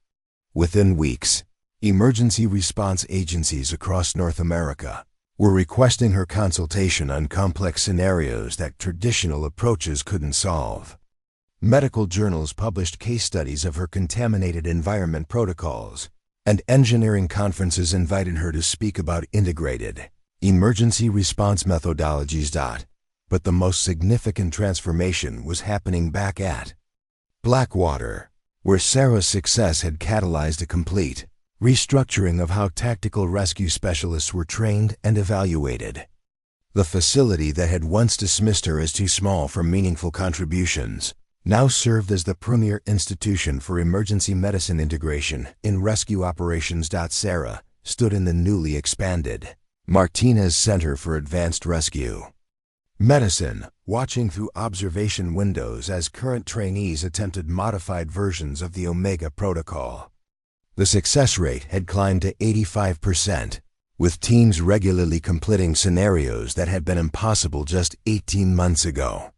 Within weeks, emergency response agencies across North America were requesting her consultation on complex scenarios that traditional approaches couldn't solve. Medical journals published case studies of her contaminated environment protocols, and engineering conferences invited her to speak about integrated emergency response methodologies. But the most significant transformation was happening back at Blackwater, where Sarah's success had catalyzed a complete restructuring of how tactical rescue specialists were trained and evaluated. The facility that had once dismissed her as too small for meaningful contributions now served as the premier institution for emergency medicine integration in rescue operations. Sarah stood in the newly expanded Martinez Center for Advanced Rescue Medicine, watching through observation windows as current trainees attempted modified versions of the Omega Protocol. The success rate had climbed to 85%, with teams regularly completing scenarios that had been impossible just 18 months ago.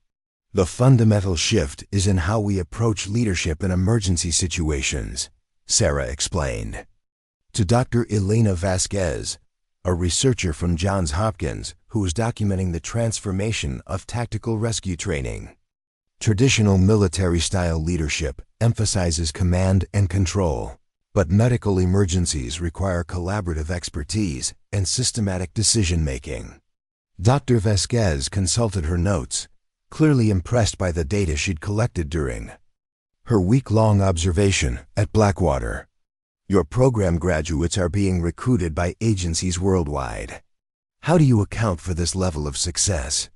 The fundamental shift is in how we approach leadership in emergency situations, Sarah explained. To Dr. Elena Vasquez, a researcher from Johns Hopkins who was documenting the transformation of tactical rescue training. Traditional military-style leadership emphasizes command and control, but medical emergencies require collaborative expertise and systematic decision-making. Dr. Vasquez consulted her notes, clearly impressed by the data she'd collected during her week-long observation at Blackwater. Your program graduates are being recruited by agencies worldwide. How do you account for this level of success?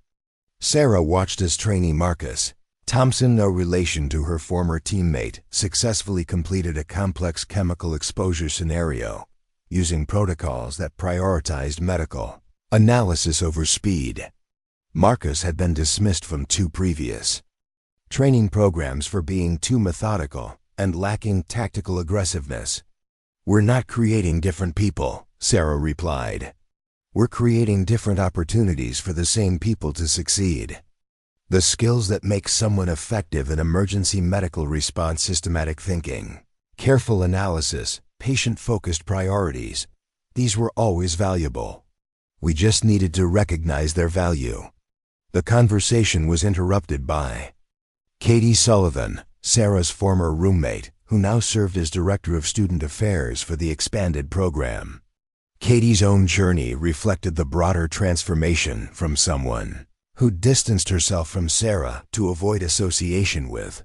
Sarah watched as trainee Marcus Thompson, no relation to her former teammate, successfully completed a complex chemical exposure scenario using protocols that prioritized medical analysis over speed. Marcus had been dismissed from 2 previous training programs for being too methodical and lacking tactical aggressiveness. "We're not creating different people," Sarah replied. "We're creating different opportunities for the same people to succeed." The skills that make someone effective in emergency medical response: systematic thinking, careful analysis, patient-focused priorities. These were always valuable. We just needed to recognize their value. The conversation was interrupted by Katie Sullivan, Sarah's former roommate, who now served as Director of Student Affairs for the expanded program. Katie's own journey reflected the broader transformation from someone who distanced herself from Sarah to avoid association with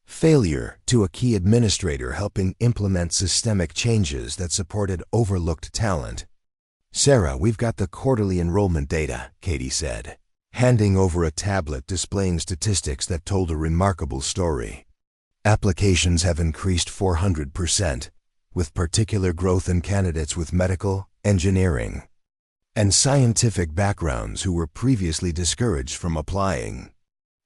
failure to a key administrator helping implement systemic changes that supported overlooked talent. "Sarah, we've got the quarterly enrollment data," Katie said, handing over a tablet displaying statistics that told a remarkable story. Applications have increased 400%, with particular growth in candidates with medical, engineering, and scientific backgrounds who were previously discouraged from applying.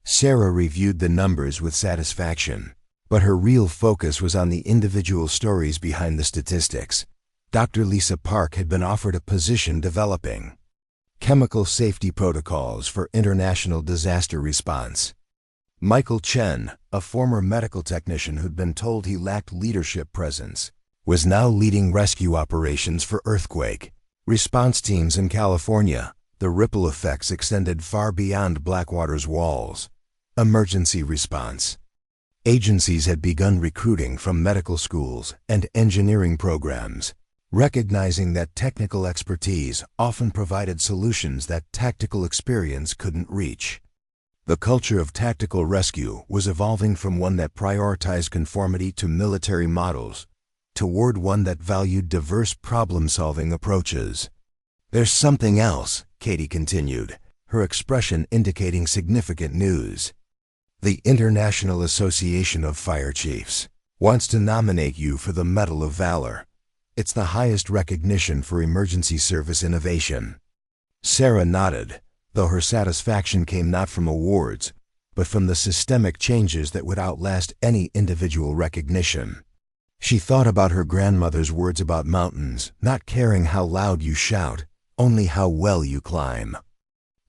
Sarah reviewed the numbers with satisfaction, but her real focus was on the individual stories behind the statistics. Dr. Lisa Park had been offered a position developing chemical safety protocols for international disaster response. Michael Chen, a former medical technician who'd been told he lacked leadership presence, was now leading rescue operations for earthquake response teams in California. The ripple effects extended far beyond Blackwater's walls. Emergency response agencies had begun recruiting from medical schools and engineering programs, recognizing that technical expertise often provided solutions that tactical experience couldn't reach. The culture of tactical rescue was evolving from one that prioritized conformity to military models toward one that valued diverse problem-solving approaches. "There's something else," Katie continued, her expression indicating significant news. "The International Association of Fire Chiefs wants to nominate you for the Medal of Valor. It's the highest recognition for emergency service innovation." Sarah nodded, though her satisfaction came not from awards, but from the systemic changes that would outlast any individual recognition. She thought about her grandmother's words about mountains, not caring how loud you shout, only how well you climb.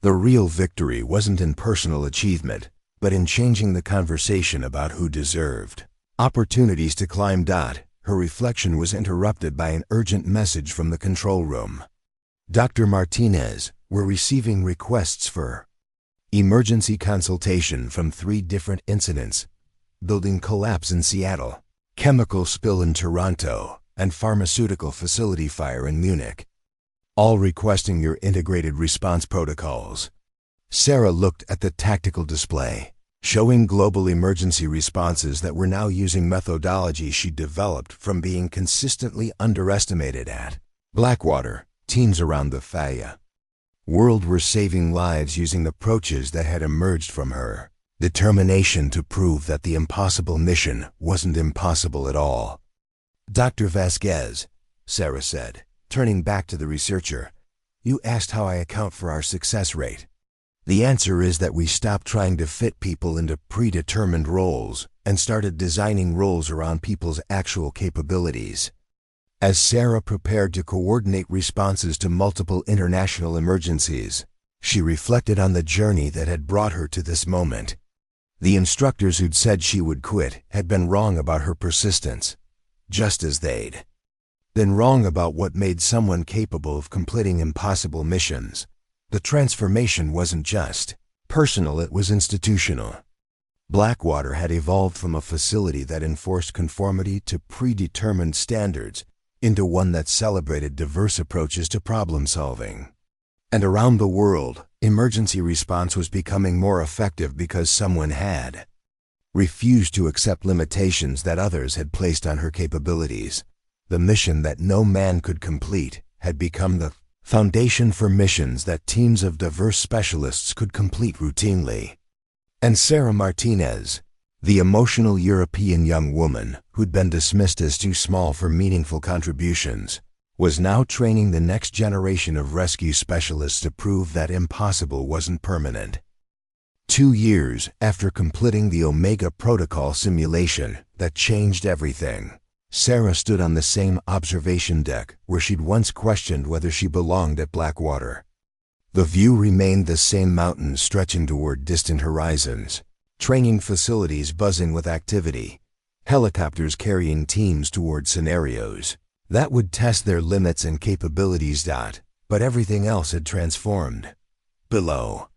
The real victory wasn't in personal achievement, but in changing the conversation about who deserved opportunities to climb. Her reflection was interrupted by an urgent message from the control room. "Dr. Martinez, we're receiving requests for emergency consultation from 3 different incidents: building collapse in Seattle, chemical spill in Toronto, and pharmaceutical facility fire in Munich, all requesting your integrated response protocols. Sarah looked at the tactical display, showing global emergency responses that were now using methodology she developed from being consistently underestimated at Blackwater. Teams around the world were saving lives using approaches that had emerged from her determination to prove that the impossible mission wasn't impossible at all. Dr. Vasquez, Sarah said, turning back to the researcher, you asked how I account for our success rate. The answer is that we stopped trying to fit people into predetermined roles and started designing roles around people's actual capabilities. As Sarah prepared to coordinate responses to multiple international emergencies, she reflected on the journey that had brought her to this moment. The instructors who'd said she would quit had been wrong about her persistence, just as they'd been wrong about what made someone capable of completing impossible missions. The transformation wasn't just personal, it was institutional. Blackwater had evolved from a facility that enforced conformity to predetermined standards into one that celebrated diverse approaches to problem solving. And around the world, emergency response was becoming more effective because someone had refused to accept limitations that others had placed on her capabilities. The mission that no man could complete had become the foundation for missions that teams of diverse specialists could complete routinely. And Sarah Martinez, the emotional European young woman who'd been dismissed as too small for meaningful contributions, was now training the next generation of rescue specialists to prove that impossible wasn't permanent. 2 years after completing the Omega Protocol simulation that changed everything, Sarah stood on the same observation deck where she'd once questioned whether she belonged at Blackwater. The view remained the same: mountains stretching toward distant horizons, training facilities buzzing with activity, helicopters carrying teams toward scenarios that would test their limits and capabilities. But everything else had transformed. Below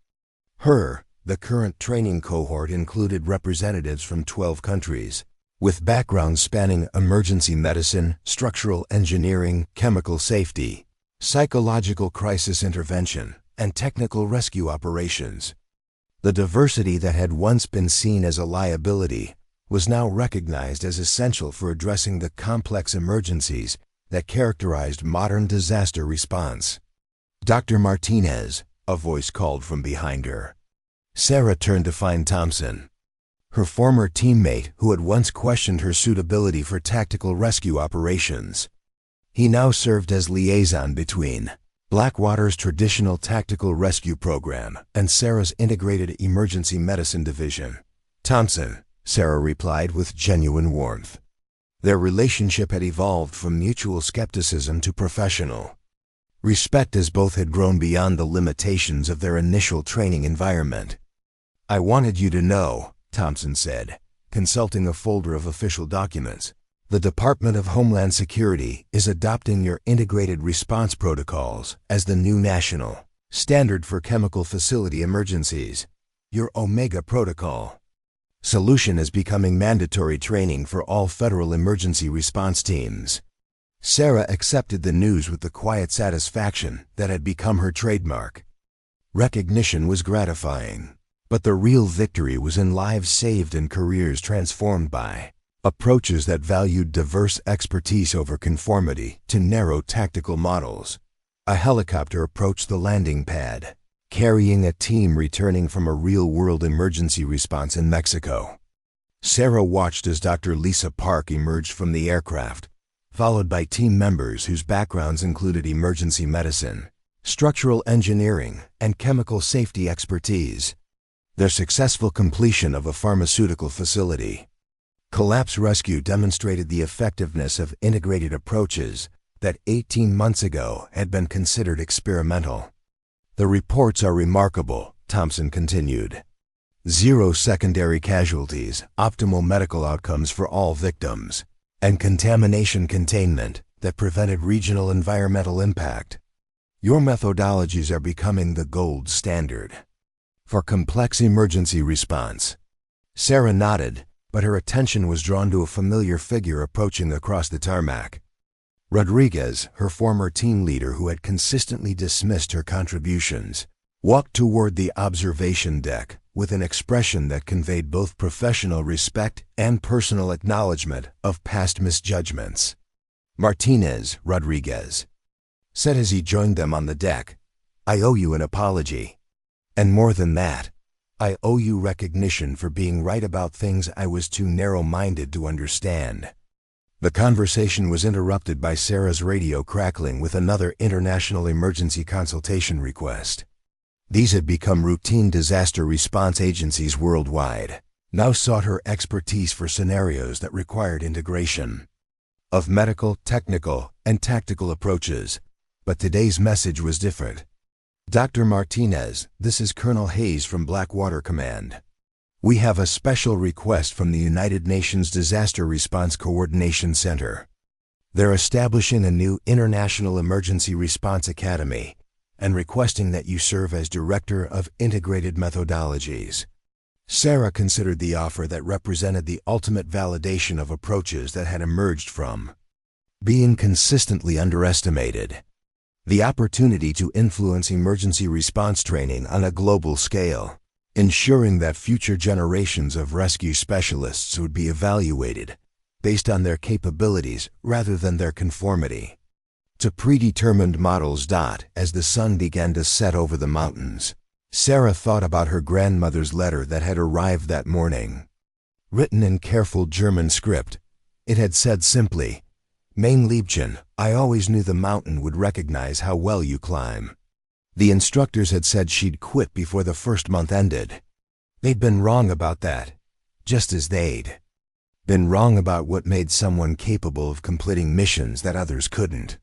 her, the current training cohort included representatives from 12 countries, with backgrounds spanning emergency medicine, structural engineering, chemical safety, psychological crisis intervention, and technical rescue operations. The diversity that had once been seen as a liability was now recognized as essential for addressing the complex emergencies that characterized modern disaster response. Dr. Martinez, a voice called from behind her. Sarah turned to find Thompson, her former teammate who had once questioned her suitability for tactical rescue operations. He now served as liaison between Blackwater's traditional tactical rescue program and Sarah's integrated emergency medicine division. Thompson, Sarah replied with genuine warmth. Their relationship had evolved from mutual skepticism to professional respect as both had grown beyond the limitations of their initial training environment. I wanted you to know, Thompson said, consulting a folder of official documents. The Department of Homeland Security is adopting your integrated response protocols as the new national standard for chemical facility emergencies. Your Omega Protocol solution is becoming mandatory training for all federal emergency response teams. Sarah accepted the news with the quiet satisfaction that had become her trademark. Recognition was gratifying, but the real victory was in lives saved and careers transformed by approaches that valued diverse expertise over conformity to narrow tactical models. A helicopter approached the landing pad, carrying a team returning from a real-world emergency response in Mexico. Sarah watched as Dr. Lisa Park emerged from the aircraft, followed by team members whose backgrounds included emergency medicine, structural engineering, and chemical safety expertise. Their successful completion of a pharmaceutical facility collapse rescue demonstrated the effectiveness of integrated approaches that 18 months ago had been considered experimental. The reports are remarkable, Thompson continued. 0 secondary casualties, optimal medical outcomes for all victims, and contamination containment that prevented regional environmental impact. Your methodologies are becoming the gold standard for complex emergency response. Sarah nodded, but her attention was drawn to a familiar figure approaching across the tarmac. Rodriguez, her former team leader who had consistently dismissed her contributions, walked toward the observation deck with an expression that conveyed both professional respect and personal acknowledgement of past misjudgments. "Martinez," Rodriguez said as he joined them on the deck, "I owe you an apology. And more than that, I owe you recognition for being right about things I was too narrow-minded to understand." The conversation was interrupted by Sarah's radio crackling with another international emergency consultation request. These had become routine disaster response agencies worldwide, now sought her expertise for scenarios that required integration of medical, technical, and tactical approaches. But today's message was different. "Dr. Martinez, this is Colonel Hayes from Blackwater Command. We have a special request from the United Nations Disaster Response Coordination Center. They're establishing a new International Emergency Response Academy and requesting that you serve as Director of Integrated Methodologies." Sarah considered the offer that represented the ultimate validation of approaches that had emerged from being consistently underestimated. The opportunity to influence emergency response training on a global scale, ensuring that future generations of rescue specialists would be evaluated based on their capabilities rather than their conformity to predetermined models. As the sun began to set over the mountains, Sarah thought about her grandmother's letter that had arrived that morning. Written in careful German script, it had said simply, "Mein Liebchen, I always knew the mountain would recognize how well you climb." The instructors had said she'd quit before the first month ended. They'd been wrong about that, just as they'd been wrong about what made someone capable of completing missions that others couldn't.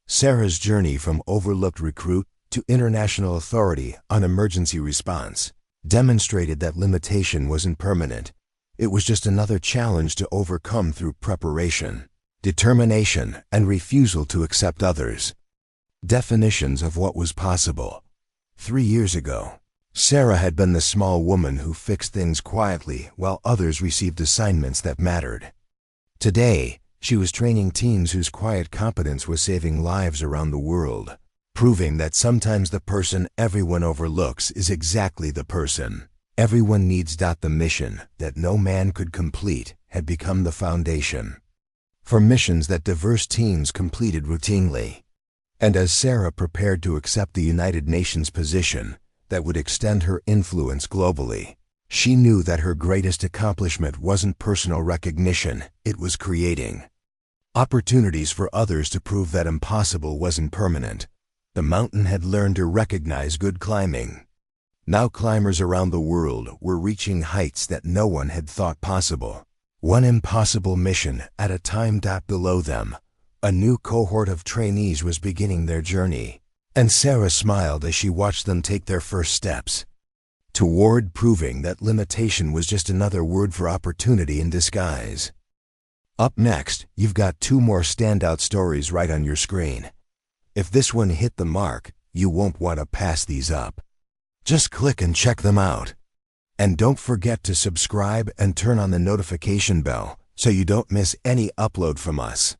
Sarah's journey from overlooked recruit to international authority on emergency response demonstrated that limitation wasn't permanent. It was just another challenge to overcome through preparation, determination, and refusal to accept others' definitions of what was possible. 3 years ago, Sarah had been the small woman who fixed things quietly while others received assignments that mattered. Today, she was training teams whose quiet competence was saving lives around the world, proving that sometimes the person everyone overlooks is exactly the person everyone needs. The mission that no man could complete had become the foundation for missions that diverse teams completed routinely. And as Sarah prepared to accept the United Nations position that would extend her influence globally, she knew that her greatest accomplishment wasn't personal recognition, it was creating opportunities for others to prove that impossible wasn't permanent. The mountain had learned to recognize good climbing. Now climbers around the world were reaching heights that no one had thought possible. One impossible mission at a time. Below them, a new cohort of trainees was beginning their journey, and Sarah smiled as she watched them take their first steps toward proving that limitation was just another word for opportunity in disguise. Up next, you've got 2 more standout stories right on your screen. If this one hit the mark, you won't want to pass these up. Just click and check them out. And don't forget to subscribe and turn on the notification bell so you don't miss any upload from us.